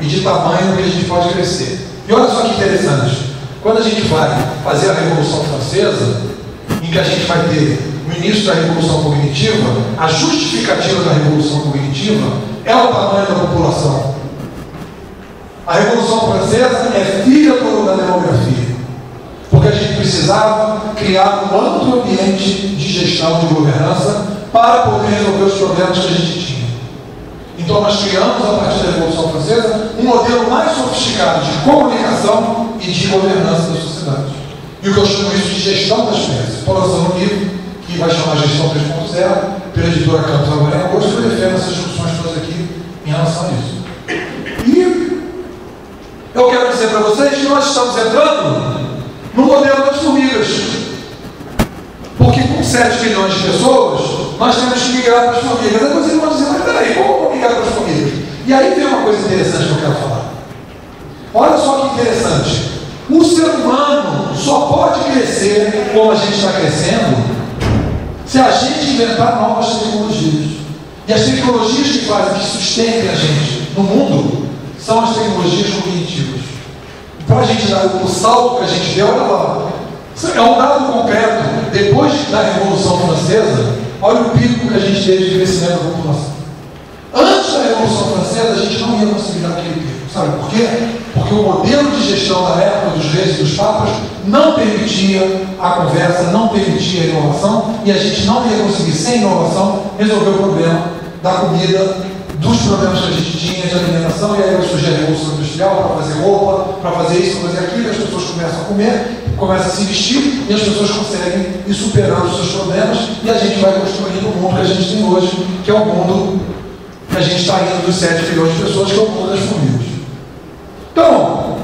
e de tamanho que a gente pode crescer. E olha só que interessante, quando a gente vai fazer a Revolução Francesa, em que a gente vai ter o início da Revolução Cognitiva, a justificativa da Revolução Cognitiva é o tamanho da população. A Revolução Francesa é filha da demografia, porque a gente precisava criar um amplo ambiente de gestão, de governança, para poder resolver os problemas que a gente tinha. Então nós criamos, a partir da Revolução Francesa, um modelo mais sofisticado de comunicação e de governança da sociedade. E o que eu chamo isso de gestão das espécies. Estou lançando um livro que vai chamar Gestão 3.0, pela editora Campos agora em agosto, eu defendo essas discussões todas aqui em relação a isso. E eu quero dizer para vocês que nós estamos entrando no modelo das formigas. Porque com 7 milhões de pessoas, nós temos que migrar para as formigas. Aí vocês vão dizer, mas peraí, como vou migrar para as formigas? E aí tem uma coisa interessante que eu quero falar. Olha só que interessante. O ser humano só pode crescer como a gente está crescendo se a gente inventar novas tecnologias. E as tecnologias que fazem, que sustentem a gente no mundo, são as tecnologias cognitivas. Para a gente dar o salto que a gente deu, olha lá. É um dado concreto. Depois da Revolução Francesa, olha o pico que a gente teve de crescimento da população. Antes da Revolução Francesa, a gente não ia conseguir dar aquele pico. Sabe por quê? Porque o modelo de gestão da época dos reis e dos papas não permitia a conversa, não permitia a inovação, e a gente não ia conseguir, sem inovação, resolver o problema da comida, dos problemas que a gente tinha de alimentação. E aí vai surgir a Revolução Industrial para fazer roupa, para fazer isso, para fazer aquilo, as pessoas começam a comer, começam a se vestir, e as pessoas conseguem ir superando os seus problemas, e a gente vai construindo o mundo que a gente tem hoje, que é o mundo que a gente está indo dos 7 bilhões de pessoas, que é o mundo das formigas. Então,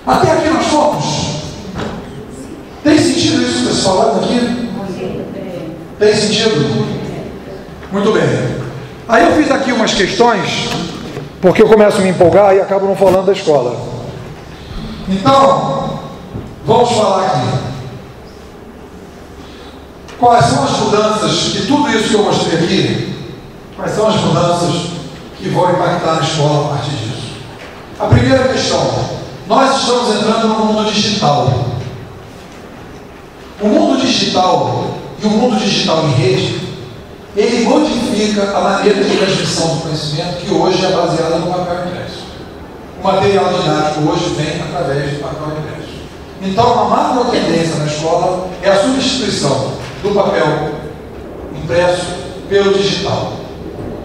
até aqui nós fomos. Tem sentido isso que vocês falaram aqui? Tem sentido? Muito bem. Aí eu fiz aqui umas questões, porque eu começo a me empolgar e acabo não falando da escola. Então, vamos falar aqui. Quais são as mudanças, que tudo isso que eu mostrei aqui, quais são as mudanças que vão impactar na escola a partir disso? A primeira questão, nós estamos entrando no mundo digital. O mundo digital e o mundo digital em rede, ele modifica a maneira de transmissão do conhecimento, que hoje é baseada no papel impresso. O material didático hoje vem através do papel impresso. Então, uma macro tendência na escola é a substituição do papel impresso pelo digital.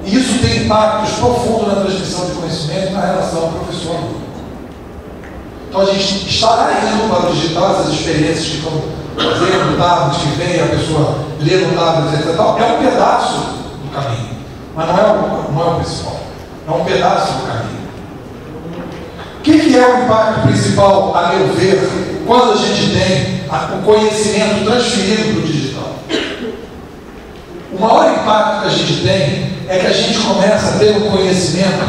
E isso tem impactos profundos na transmissão de conhecimento e na relação professor-aluno. Então a gente estará indo para o digital, essas experiências que estão fazendo no tablet, que vem a pessoa lê no tablet, etc. É um pedaço do caminho, mas não é o principal. É um pedaço do caminho. O que é o impacto principal, a meu ver, quando a gente tem o conhecimento transferido para o digital? O maior impacto que a gente tem é que a gente começa a ter um conhecimento,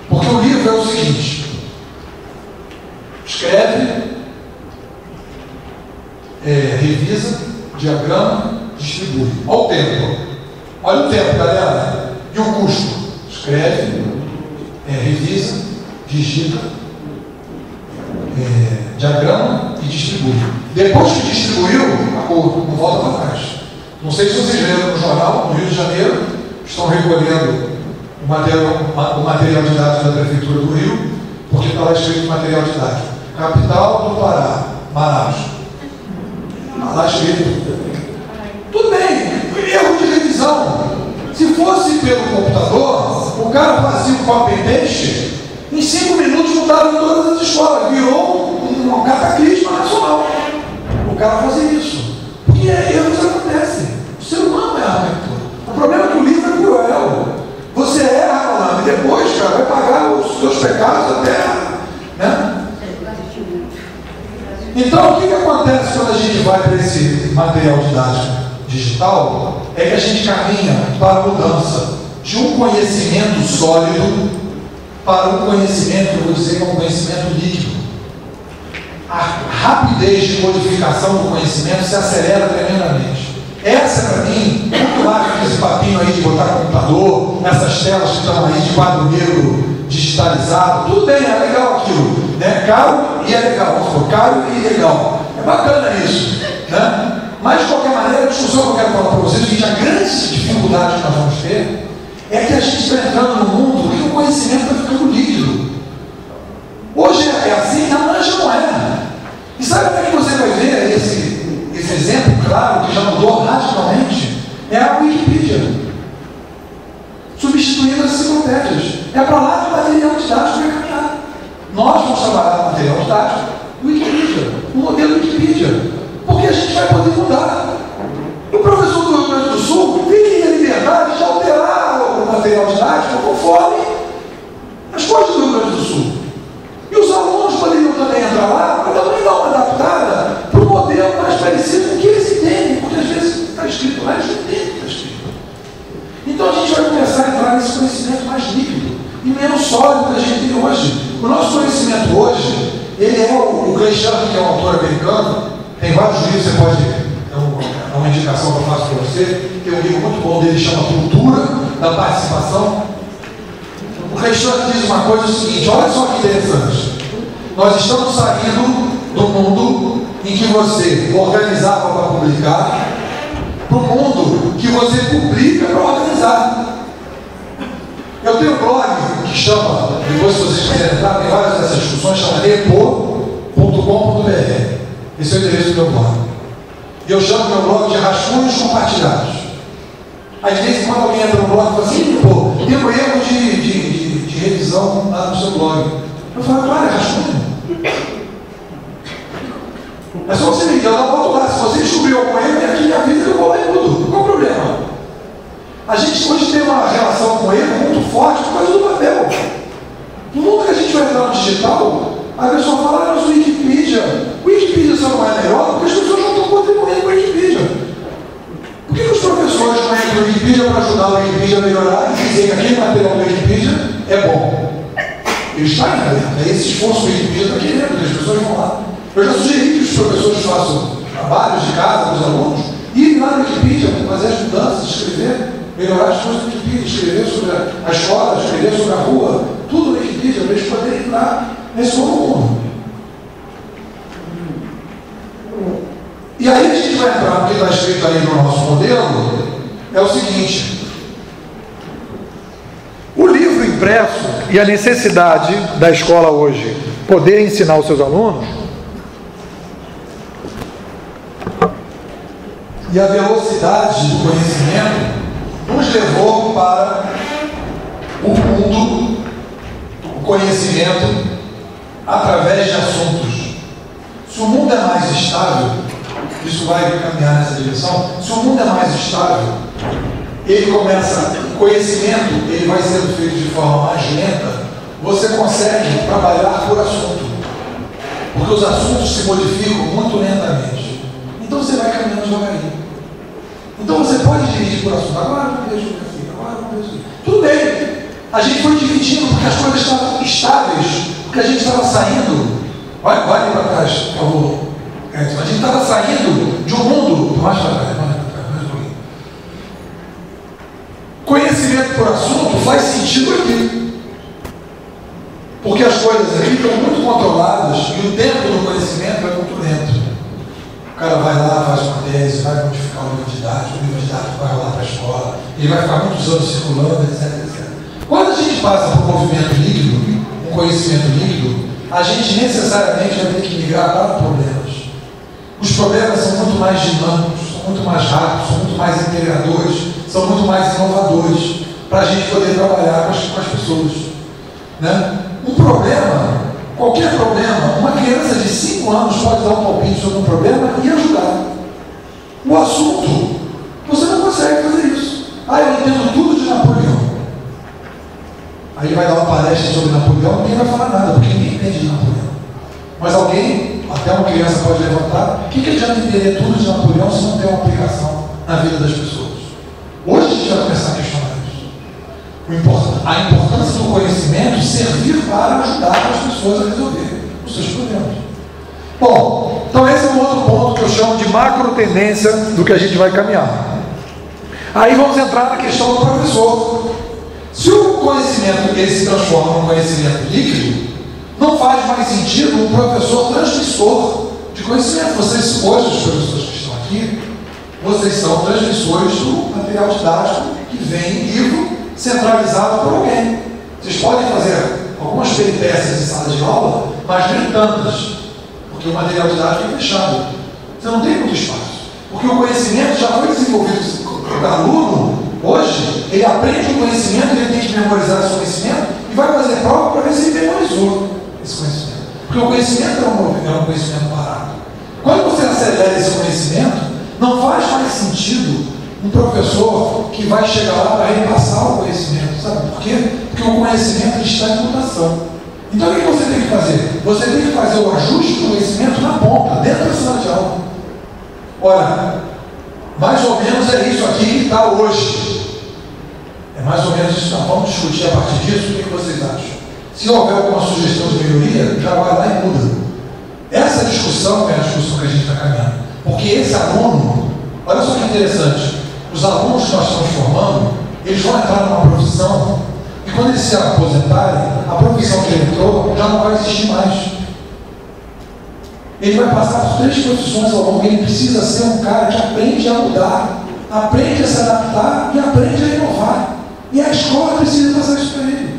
porque o livro é o seguinte: escreve, revisa, diagrama, distribui. Olha o tempo. Olha o tempo, galera. E o custo? Escreve, revisa, digita, diagrama e distribui. Depois que distribuiu, acabou, não volta para trás. Não sei se vocês leram no jornal, no Rio de Janeiro, estão recolhendo o material didático da Prefeitura do Rio, porque está lá escrito material didático. Capital do Pará, Manaus. Está lá escrito. Tudo bem, erro de revisão. Se fosse pelo computador, o cara fazia o copy and paste, em 5 minutos mudava em todas as escolas. Virou um cataclisma nacional. O cara fazia isso. Porque erros acontecem. O ser humano erra o tempo todo. O problema é que o livro é cruel. Você erra, Rolando, e depois, cara, vai pagar os seus pecados até, né? Então, o que acontece quando a gente vai para esse material didático digital? É que a gente caminha para a mudança de um conhecimento sólido para um conhecimento, eu vou dizer que é um conhecimento líquido. A rapidez de modificação do conhecimento se acelera tremendamente. Essa, para mim, muito mais que esse papinho aí de botar computador, essas telas que estão aí de quadro negro digitalizado, tudo bem, é legal aquilo, né? Caro e é legal, vamos supor, caro e legal. É bacana isso, né? Mas, de qualquer maneira, a discussão que eu quero falar para vocês é o seguinte: a grande dificuldade que nós vamos ter é que a gente está entrando num mundo que o conhecimento está ficando líquido. é assim, amanhã já não é. E sabe como é que você vai ver esse exemplo claro, que já mudou radicalmente? É a Wikipedia, substituindo as enciclopédias. É para lá que o material didático vai caminhar. Nós vamos trabalhar no material didático, Wikipedia, o modelo Wikipedia, porque a gente vai poder mudar. O professor do Rio Grande do Sul tem a liberdade de alterar o material didático conforme as coisas do Rio Grande do Sul. E os alunos poderiam também entrar lá para também dar uma adaptada para o modelo mais parecido com o que eles entendem, porque às vezes está escrito lá e eles não entendem o que está escrito. Então a gente vai começar a entrar nesse conhecimento mais líquido e menos sólido que a gente tem hoje. O nosso conhecimento hoje, ele é o Clay Shirky, que é um autor americano, tem vários livros, você pode... É uma indicação que eu faço para você. Tem um livro muito bom dele, chama Cultura da Participação. O Clay Shirky diz uma coisa, o seguinte: olha só que interessante. Nós estamos saindo do mundo em que você organizava para publicar para o mundo que você publica para organizar. Eu tenho um blog que chama, depois se vocês quiserem entrar, tem várias dessas discussões, chama repo.com.br. Esse é o endereço do meu blog. E eu chamo meu blog de rascunhos compartilhados. Às vezes, quando alguém entra no blog e fala assim, pô, tem um erro de revisão lá no seu blog. Eu falo, claro, é rascunho. É só você me ligar, eu não volto lá. Se você descobriu algum erro, tem aqui me avisa que eu vou lá em tudo. Qual o problema? A gente hoje tem uma relação com erro muito forte por causa do papel. No mundo que a gente vai entrar no digital, a pessoa fala, mas o Wikipedia só não é melhor porque as pessoas não estão contribuindo com a Wikipedia. Por que os professores não entram no Wikipedia para ajudar o Wikipedia a melhorar e dizer que aquele material do Wikipedia é bom? Eles estão em alerta. Esse esforço do Wikipedia está querendo que as pessoas vão lá. Eu já sugeri que os professores façam trabalhos de casa com os alunos, irem lá no Wikipedia para fazer as mudanças, escrever, melhorar as coisas do Wikipedia, escrever sobre a escola, escrever sobre a rua, tudo no Wikipedia, para eles poderem entrar nesse novo mundo. E aí a gente vai entrar no que está escrito aí no nosso modelo, é o seguinte: o livro impresso e a necessidade da escola hoje poder ensinar os seus alunos, e a velocidade do conhecimento nos levou para o mundo, o conhecimento através de assuntos. Se o mundo é mais estável, isso vai caminhar nessa direção. Se o mundo é mais estável, ele começa, o conhecimento ele vai sendo feito de forma mais lenta, você consegue trabalhar por assunto, porque os assuntos se modificam muito lentamente. Então você vai caminhando devagarinho. Então você pode dividir por assunto. Agora vamos ver geografia, agora vamos ver isso. Tudo bem. A gente foi dividindo porque as coisas estavam estáveis, porque a gente estava saindo. Olha para trás, por favor. A gente estava saindo de um mundo. Mais para trás, mais um pouquinho. Conhecimento por assunto faz sentido aqui. Porque as coisas aqui estão muito controladas e o tempo do conhecimento é muito lento. O cara vai lá, faz uma tese, vai modificar o livro didático vai rolar para a escola, ele vai ficar muitos anos circulando, etc. Quando a gente passa por um movimento líquido, um conhecimento líquido, a gente necessariamente vai ter que migrar para problemas. Os problemas são muito mais dinâmicos, são muito mais rápidos, são muito mais integradores, são muito mais inovadores, para a gente poder trabalhar com as pessoas. Né? Um problema, qualquer problema, uma criança de 5 anos pode dar um palpite sobre um problema e ajudar. O assunto, você não consegue fazer isso. Eu entendo tudo de Napoleão. Aí ele vai dar uma palestra sobre Napoleão, ninguém vai falar nada, porque ninguém entende de Napoleão. Mas alguém, até uma criança pode levantar, o que adianta entender tudo de Napoleão se não tem uma aplicação na vida das pessoas? Hoje a gente vai começar a questionar isso. A importância do conhecimento servir para ajudar as pessoas a resolver os seus problemas. Bom, então esse é um outro ponto que eu chamo de macro tendência do que a gente vai caminhar. Aí vamos entrar na questão do professor. Se o conhecimento ele se transforma num conhecimento líquido, não faz mais sentido um professor transmissor de conhecimento. Vocês, hoje, os professores que estão aqui, vocês são transmissores do material didático que vem em livro centralizado por alguém. Vocês podem fazer algumas peripécias em sala de aula, mas nem tantas, porque o material didático é fechado. Você não tem muito espaço. Porque o conhecimento já foi desenvolvido. O aluno, hoje, ele aprende o conhecimento, ele tem que memorizar esse conhecimento e vai fazer prova para ver se ele memorizou esse conhecimento. Porque o conhecimento é um conhecimento parado. Quando você acelera esse conhecimento, não faz mais sentido um professor que vai chegar lá para repassar o conhecimento. Sabe por quê? Porque o conhecimento está em mutação. Então o que você tem que fazer? Você tem que fazer o ajuste do conhecimento na ponta, dentro da sala de aula. Ora, mais ou menos é isso aqui que está hoje. É mais ou menos isso. Vamos discutir a partir disso. O que vocês acham? Se houver alguma sugestão de melhoria, já vai lá e muda. Essa discussão é a discussão que a gente está caminhando. Porque esse aluno, olha só que interessante, os alunos que nós estamos formando, eles vão entrar numa profissão, e quando eles se aposentarem, a profissão que ele entrou já não vai existir mais. Ele vai passar por 3 profissões ao longo, ele precisa ser um cara que aprende a mudar, aprende a se adaptar e aprende a inovar. E a escola precisa passar isso para ele.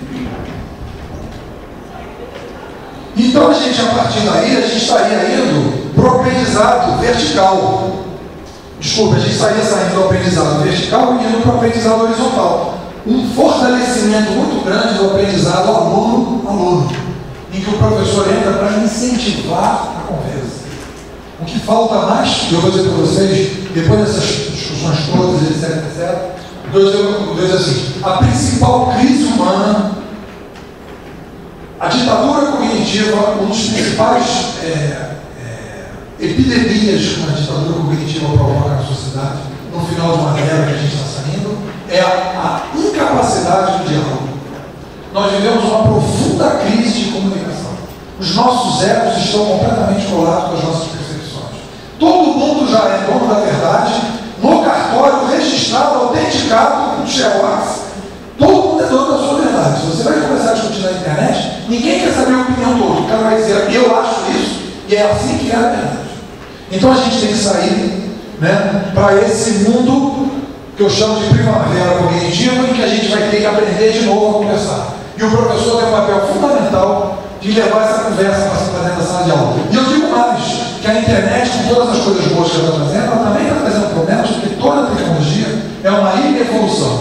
Então, a gente, a partir daí, a gente estaria indo para o aprendizado vertical. Desculpa, a gente estaria saindo do aprendizado vertical e indo para o aprendizado horizontal. Um fortalecimento muito grande do aprendizado aluno-aluno, em que o professor entra para incentivar a conversa. O que falta mais, eu vou dizer para vocês, depois dessas discussões todas, etc., eu digo assim, a principal crise humana, a ditadura cognitiva, um dos principais epidemias que uma ditadura cognitiva provoca na sociedade, no final de uma era que a gente está saindo, é a incapacidade do diálogo. Nós vivemos uma profunda crise de comunicação. Os nossos egos estão completamente colados com as nossas percepções. Todo mundo já é dono da verdade, no cartório, registrado, autenticado, no Xerox. Todo mundo é dono da sua verdade. Se você vai começar a discutir na internet, ninguém quer saber a opinião do outro. O cara vai dizer, eu acho isso, e é assim que é a verdade. Então a gente tem que sair, né, para esse mundo que eu chamo de primavera cognitiva, em que a gente vai ter que aprender de novo a conversar. E o professor tem um papel fundamental de levar essa conversa para dentro da sala de aula. E eu digo mais, que a internet, com todas as coisas boas que ela está trazendo, ela também está trazendo problemas, porque toda a tecnologia é uma evolução.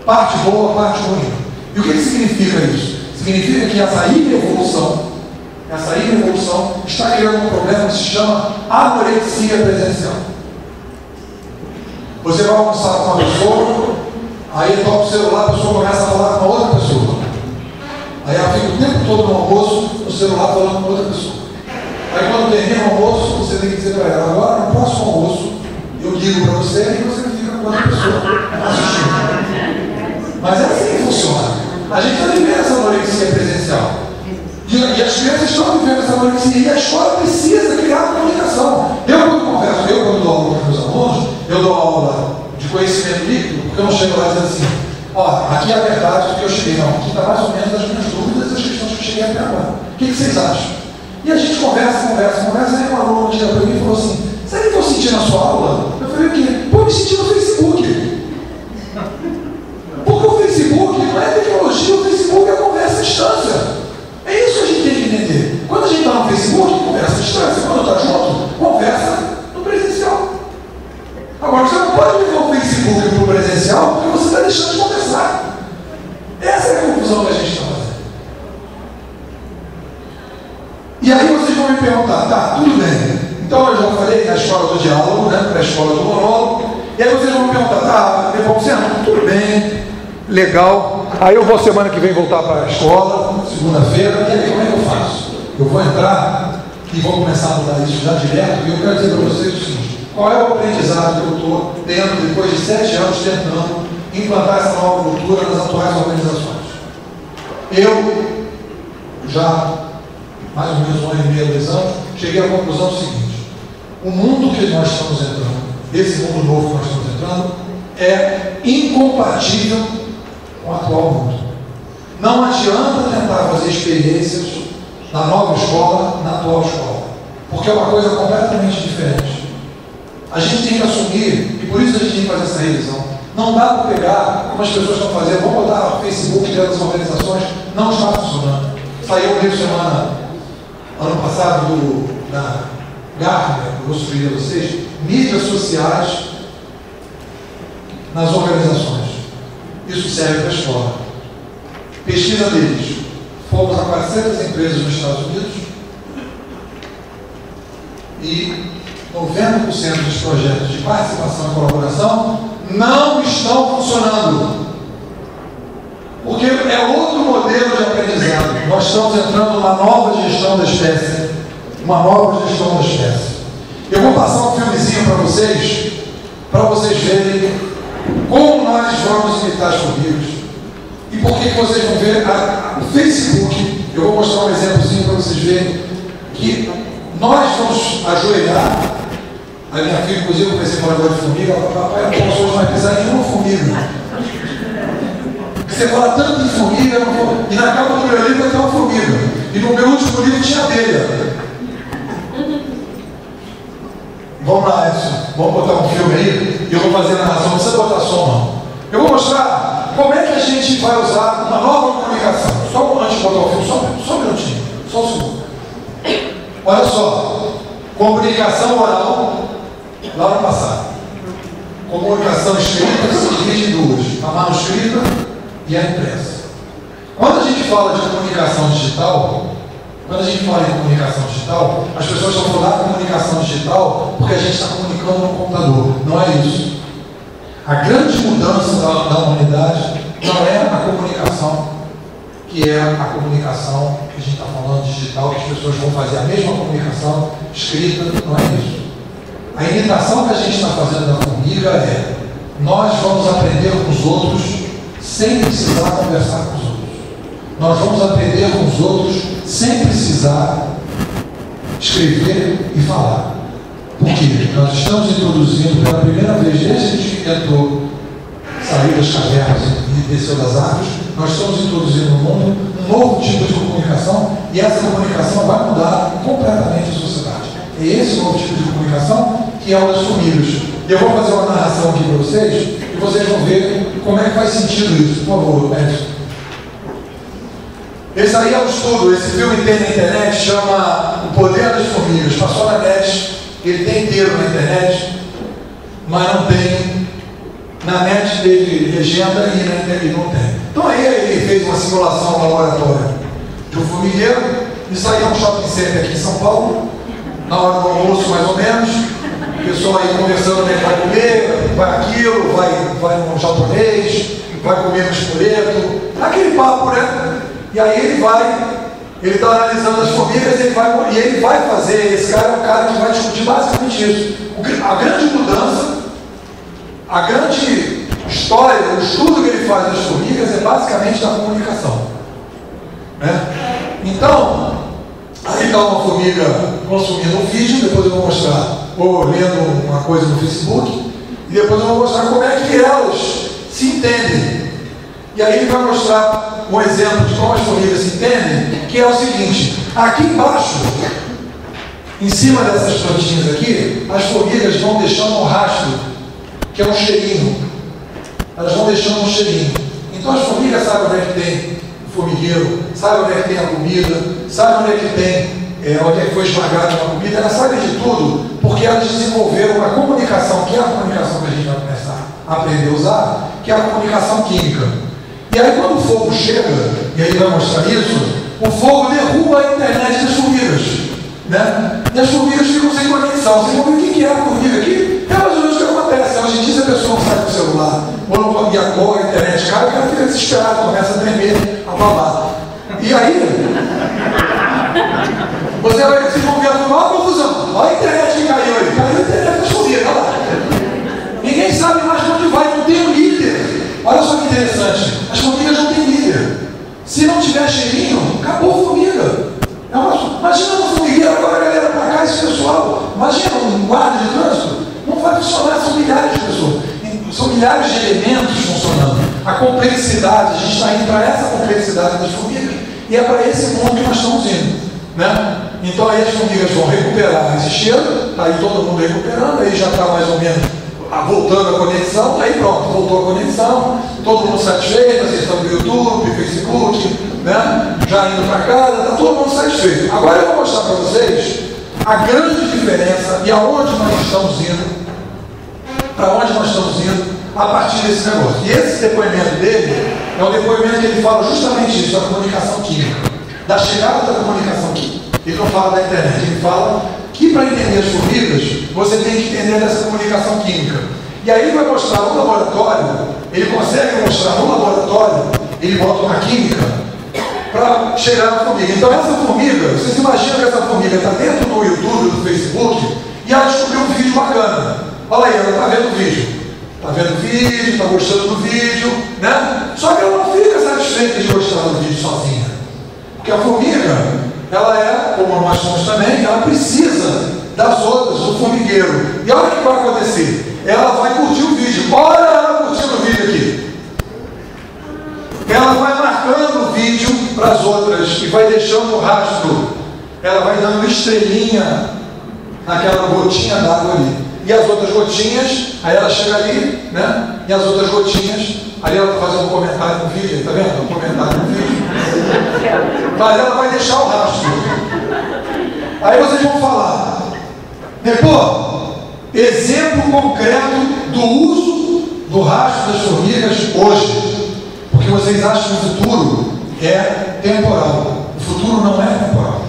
Parte boa, parte ruim. E o que significa isso? Significa que essa evolução está criando um problema que se chama anorexia presencial. Você vai almoçar com uma pessoa, aí toca o celular, a pessoa começa a falar com uma outra pessoa. Aí ela fica o tempo todo no almoço, no celular, falando com outra pessoa. Aí quando termina o almoço, você tem que dizer para ela, agora no próximo almoço, eu ligo para você e você fica com outra pessoa assistindo. Mas é assim que funciona. A gente está vivendo essa anorexia presencial. E as crianças estão vivendo essa anorexia. E a escola precisa criar comunicação. Eu quando dou aula para meus alunos, eu dou aula de conhecimento líquido, porque eu não chego lá dizendo assim, ó, aqui é a verdade do que eu cheguei. Não, aqui está mais ou menos as minhas dúvidas, as questões que eu cheguei até agora. O que vocês acham? E a gente conversa, aí um aluno chega para mim e falou assim, sabe o que eu senti na sua aula? Eu falei, o quê? Pô, eu me senti no Facebook. Porque o Facebook não é tecnologia, o Facebook é conversa à distância. É isso que a gente tem que entender. Quando a gente está no Facebook, conversa à distância. Quando está junto, conversa no presencial. Agora, você não pode levar o Facebook para o presencial porque você está deixando de conversar. Essa é a conclusão que a gente está fazendo. E aí vocês vão me perguntar, tá, tudo bem. Então eu já falei da escola do diálogo, né, para a escola do monólogo. E aí vocês vão me perguntar, tá, Nepomuceno, tudo bem, legal. Aí eu vou semana que vem voltar para a escola, segunda-feira, e aí como é que eu faço? Eu vou entrar e vou começar a mudar isso já direto, e eu quero dizer para vocês o seguinte, qual é o aprendizado que eu estou tendo depois de 7 anos tentando implantar essa nova cultura nas atuais organizações? Eu já, mais ou menos 1 ano e meio, 2 anos, cheguei à conclusão seguinte, o mundo que nós estamos entrando, esse mundo novo que nós estamos entrando, é incompatível com o atual mundo. Não adianta tentar fazer experiências na nova escola, na atual escola, porque é uma coisa completamente diferente. A gente tem que assumir, e por isso a gente tem que fazer essa revisão. Não dá para pegar, como as pessoas estão fazendo, vamos botar no Facebook dentro das organizações, não está funcionando. Saiu um livro semana, ano passado, da Gartner, eu vou sugerir a vocês, mídias sociais nas organizações. Isso serve para a escola. Pesquisa deles. Fomos a 400 empresas nos Estados Unidos e 90% dos projetos de participação e colaboração não estão funcionando. Porque é outro modelo de aprendizado. Nós estamos entrando numa nova gestão da espécie. Uma nova gestão da espécie. Eu vou passar um filmezinho para vocês verem como nós vamos imitar as formigas. E por que vocês vão ver o Facebook. Eu vou mostrar um exemplozinho para vocês verem que nós vamos ajoelhar. A minha filha, inclusive, eu comecei a falar agora de formiga. Ela falou: papai, eu não posso mais pisar em nenhuma formiga. Você fala tanto em formiga, e na capa do meu livro tem uma formiga. E no meu último livro tinha abelha. Vamos lá, Edson. Vamos botar um filme aí e eu vou fazer a narração. Não precisa botar som. Eu vou mostrar como é que a gente vai usar uma nova comunicação. Só antes de botar o filme, só um minutinho. Só um segundo. Olha só. Comunicação oral, lá no passado. Comunicação escrita se divide em duas: a manuscrita e a impressa. Quando a gente fala de comunicação digital, as pessoas estão falando da comunicação digital porque a gente está comunicando no computador. Não é isso. A grande mudança da humanidade não é a comunicação, que é a comunicação que a gente está falando digital, que as pessoas vão fazer a mesma comunicação escrita. Não é isso. A imitação que a gente está fazendo da formiga é: nós vamos aprender com os outros sem precisar conversar com os outros. Nós vamos aprender com os outros sem precisar escrever e falar. Por quê? Nós estamos introduzindo pela primeira vez, desde que tentou sair das cavernas e desceu das árvores, nós estamos introduzindo no mundo um novo tipo de comunicação, e essa comunicação vai mudar completamente a sociedade. É esse novo tipo de comunicação que é o das formigas. E eu vou fazer uma narração aqui para vocês, e vocês vão ver como é que faz sentido isso. Por favor, Edson. Esse aí é um estudo, esse filme tem na internet, chama O Poder das Formigas. Passou na net, ele tem inteiro na internet, mas não tem. Na net teve legenda e na internet não tem. Então aí ele fez uma simulação no laboratório de um formigueiro. Isso aí é um shopping center aqui em São Paulo, na hora do almoço mais ou menos. O pessoal aí conversando, né, vai comer, vai aquilo, vai no japonês, vai comer no espoleto, aquele papo, né? E aí ele está analisando as formigas e ele vai fazer, esse cara é um cara que vai discutir basicamente isso. A grande mudança, a grande história, o estudo que ele faz das formigas é basicamente da comunicação. Né? Então, aí está uma formiga consumindo um vídeo, depois eu vou mostrar, ou lendo uma coisa no Facebook, e depois eu vou mostrar como é que elas se entendem. E aí ele vai mostrar um exemplo de como as formigas se entendem, que é o seguinte: aqui embaixo, em cima dessas plantinhas aqui, as formigas vão deixando um rastro, que é um cheirinho. Elas vão deixando um cheirinho. Então as formigas sabem onde é que tem o formigueiro, sabem onde é que tem a comida, sabem onde é que tem, onde é que foi esmagada uma comida. Elas sabem de tudo, porque elas desenvolveram uma comunicação, que é a comunicação que a gente vai começar a aprender a usar, que é a comunicação química. E aí quando o fogo chega, e aí vai mostrar isso, o fogo derruba a internet das formigas. Né? E as formigas ficam sem conexão. Vocês vão ver o que é a formiga aqui? É mais ou menos o que acontece. Hoje em dia, se a pessoa não sai com o celular, ou não vai a internet cai, o cara fica desesperado, começa a tremer, a babar. E aí, vocês vão ver a confusão. Olha a internet que caiu aí. Caiu a internet das formigas, olha lá. Ninguém sabe mais para onde vai, não tem um líder. Olha só que interessante, as formigas não têm líder. Se não tiver cheirinho, acabou a formiga. Imagina uma formigueira, agora a galera para cá, esse pessoal. Imagina um guarda de trânsito. Não vai funcionar, são milhares de pessoas. São milhares de elementos funcionando. A complexidade, a gente está indo para essa complexidade das formigas. E é para esse mundo que nós estamos indo. Né? Então aí as formigas vão recuperar esse cheiro, está aí todo mundo recuperando, aí já está mais ou menos voltando a conexão, aí pronto, voltou a conexão, todo mundo satisfeito, assistão do YouTube, Facebook, né? Já indo para casa, está todo mundo satisfeito. Agora eu vou mostrar para vocês a grande diferença e aonde nós estamos indo, para onde nós estamos indo a partir desse negócio. E esse depoimento dele é um depoimento que ele fala justamente isso, da comunicação química, da chegada da comunicação química. Ele não fala da internet, ele fala que para entender as formigas, você tem que entender dessa comunicação química. E aí ele vai mostrar no laboratório, ele consegue mostrar no laboratório, ele bota uma química para chegar na formiga. Então essa formiga, vocês imaginam que essa formiga está dentro do YouTube, do Facebook, e ela descobriu um vídeo bacana. Olha aí, ela está vendo o vídeo. Está vendo o vídeo, está gostando do vídeo, né? Só que ela não fica satisfeita de gostar do vídeo sozinha. Porque a formiga, ela é, como nós somos também, ela precisa das outras, do formigueiro. E olha o que vai acontecer. Ela vai curtir o vídeo. Olha ela curtindo o vídeo aqui. Ela vai marcando o vídeo para as outras e vai deixando o rastro. Ela vai dando estrelinha naquela gotinha d'água ali. E as outras gotinhas, aí ela chega ali, né? E as outras gotinhas, ali ela está fazendo um comentário no vídeo, tá vendo? Um comentário no vídeo. Mas ela vai deixar o rastro. Aí vocês vão falar, pô, exemplo concreto do uso do rastro das formigas hoje. Porque vocês acham que o futuro é temporal. O futuro não é temporal.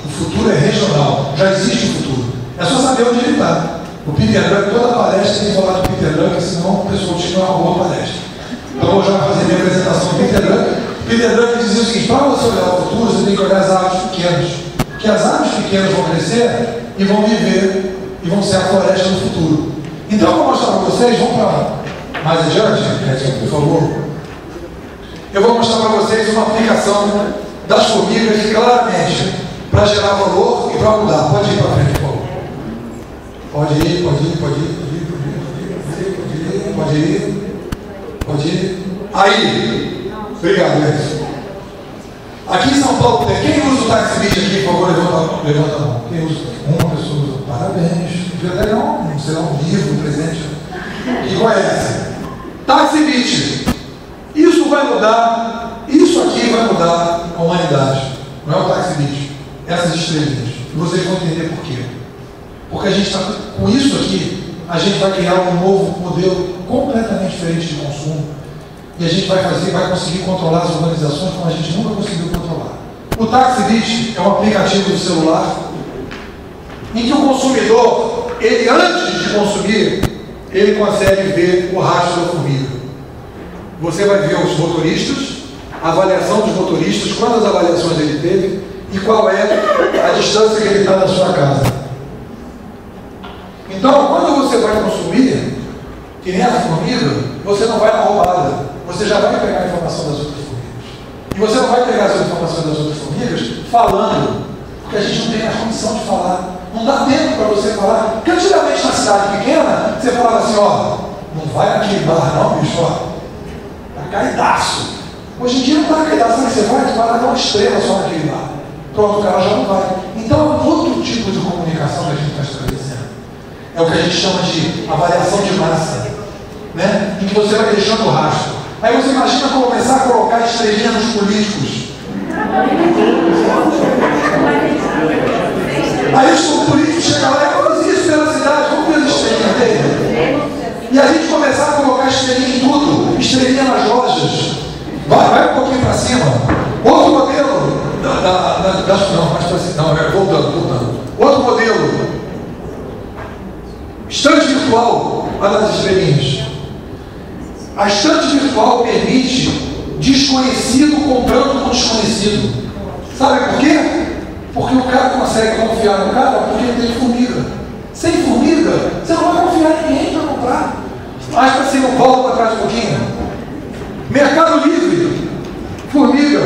O futuro é regional. Já existe o futuro. É só saber onde ele está. O Peter Drucker, toda palestra tem que falar do Peter Drucker, senão o pessoal tinha uma boa palestra. Então eu já vou fazer minha apresentação do Peter Drucker. Peter Drucker dizia o seguinte: para você olhar o futuro, você tem que olhar as árvores pequenas. Porque as árvores pequenas vão crescer e vão viver e vão ser a floresta do futuro. Então eu vou mostrar para vocês, vamos para mais adiante, Edson, por favor. Eu vou mostrar para vocês uma aplicação das formigas claramente para gerar valor e para mudar. Pode ir para frente, por favor. Pode ir. Aí, obrigado, Edson. Aqui em São Paulo, quem usa o táxi beat aqui, por favor, levanta a mão. Quem usa? Uma pessoa usa. Parabéns. Devia até um livro, um presente. Quem conhece? Táxi beat. Isso vai mudar, isso aqui vai mudar a humanidade. Não é o táxi beat. Essas estrelinhas. E vocês vão entender por quê. Porque a gente está, com isso aqui, a gente vai criar um novo modelo completamente diferente de consumo. E a gente vai conseguir controlar as organizações como a gente nunca conseguiu controlar. O TaxiBit é um aplicativo do celular em que o consumidor, ele antes de consumir, ele consegue ver o rastro da formiga. Você vai ver os motoristas, a avaliação dos motoristas, quantas avaliações ele teve e qual é a distância que ele está da sua casa. Então, quando você vai consumir, que nem essa formiga, você não vai na roubada. Você já vai pegar a informação das outras formigas. E você não vai pegar as informações das outras formigas falando, porque a gente não tem a condição de falar. Não dá tempo para você falar. Porque antigamente na cidade pequena, você falava assim, ó, não vai naquele bar não, bicho, ó. Tá caidaço. Hoje em dia não tá caidaço, sabe o que você vai? Tu vai lá dar uma estrela só naquele bar. Pronto, o cara já não vai. Então é um outro tipo de comunicação que a gente está estabelecendo. É o que a gente chama de avaliação de massa, né? Em que você vai deixando o rastro. Aí você imagina começar a colocar estrelinha nos políticos. Aí o político chega lá e faz isso pela cidade, vamos ver as estrelinhas dele. E a gente começar a colocar estrelinha em tudo, estrelinha nas lojas. Vai um pouquinho para cima. Outro modelo não, mais para cima. Não, voltando. Outro modelo. Estante virtual, olha as estrelinhas. A estante virtual permite desconhecido comprando com desconhecido. Sabe por quê? Porque o cara consegue confiar no cara porque ele tem formiga. Sem formiga, você não vai confiar em ninguém para comprar. Mais para cima, volta para trás um pouquinho. Mercado Livre, formiga.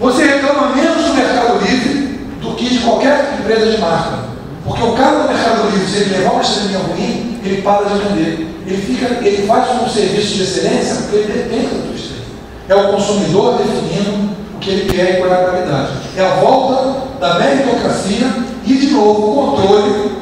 Você reclama menos do Mercado Livre do que de qualquer empresa de marca. Porque o cara do Mercado Livre, se ele levar uma estrelinha ruim, ele para de vender. Ele faz um serviço de excelência porque ele depende da tua estrelinha. É o consumidor definindo o que ele quer e qual é a qualidade. É a volta da meritocracia e, de novo, o controle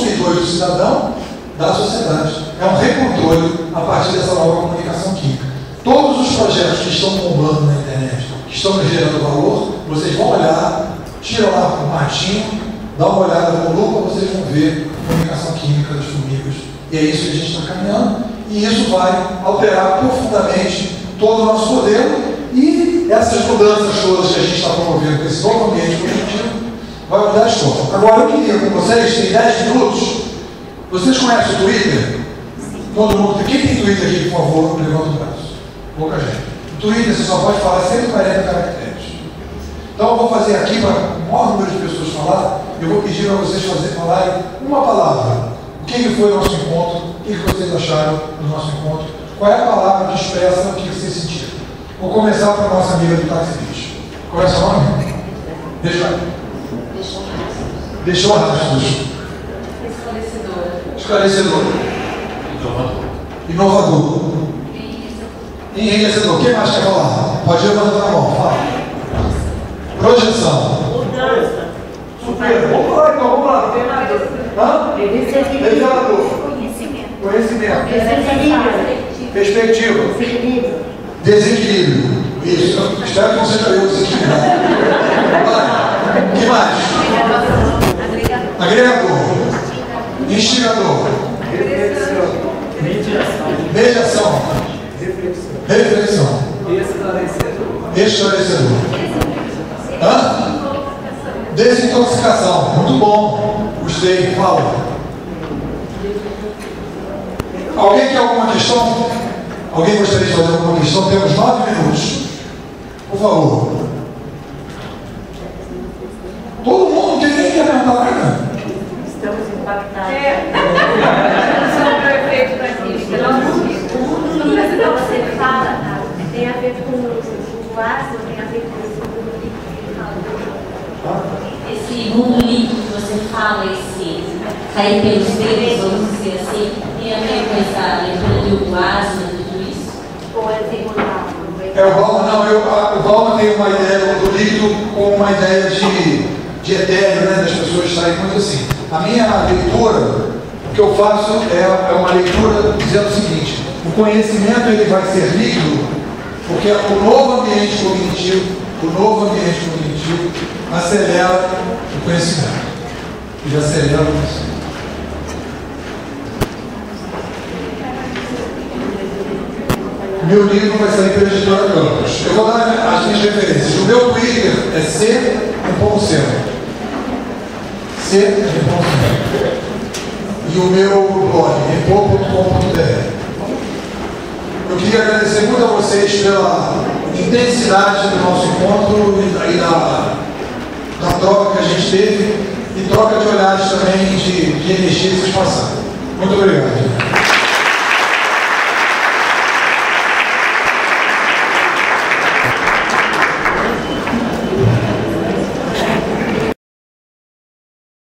consumidor e do cidadão da sociedade. É um recontrole a partir dessa nova comunicação química. Todos os projetos que estão bombando na internet, que estão gerando valor, vocês vão olhar, tiram lá o matinho, dá uma olhada com lupa, vocês vão ver a comunicação química das formigas. E é isso que a gente está caminhando, e isso vai alterar profundamente todo o nosso modelo, e essas mudanças todas que a gente está promovendo com esse novo ambiente cognitivo vai mudar a história. Agora, eu queria com vocês, tem 10 minutos. Vocês conhecem o Twitter? Todo mundo. Quem tem Twitter aqui, por favor, levanta o braço. Pouca gente. O Twitter você só pode falar 140 caracteres. Então eu vou fazer aqui, para o maior número de pessoas falar, eu vou pedir para vocês falarem uma palavra. O que foi o nosso encontro? O que vocês acharam do nosso encontro? Qual é a palavra que expressa o que vocês sentiram? Vou começar com a nossa amiga do Taxi Bicho. Qual é o seu nome? Deixou rastros. Esclarecedor. Inovador. Enriquecedor. Quem mais quer falar? Pode levantar a mão. Fala. Projeção. Mudança. Super. Vamos lá, então. Vamos lá. Revelador. Conhecimento. Perspectiva. Desequilíbrio. Isso. Espero que você caiu desequilibrado. Vai. O que mais? Agregador. Instigador. Mediação. Reflexão. Esclarecedor. Desintoxicação. Muito bom. Gostei. Fala. Alguém quer alguma questão? Alguém gostaria de fazer alguma questão? Temos 9 minutos. Por favor. Todo mundo, ninguém quer perguntar nada. Estamos impactados. Sobre o efeito da química. O mundo que você fala tem a ver com o ácido, tem a ver com o mundo líquido. Esse mundo líquido que você fala, esse sair pelos dedos, vamos dizer assim, tem a ver com essa leitura do ácido e tudo isso? Ou é regular? O Valma tem uma ideia do líquido com uma ideia de etéreo, né, das pessoas saírem muito assim. A minha leitura, o que eu faço é uma leitura dizendo o seguinte: o conhecimento ele vai ser líquido porque o novo ambiente cognitivo acelera o conhecimento. Ele acelera o conhecimento. Meu livro vai sair pela editora Campos. Eu vou dar as minhas referências. O meu Twitter é C.Cero. E o meu blog é repo.com.br. Eu queria agradecer muito a vocês pela intensidade do nosso encontro e da troca que a gente teve e troca de olhares também de energia que vocês passaram. Muito obrigado.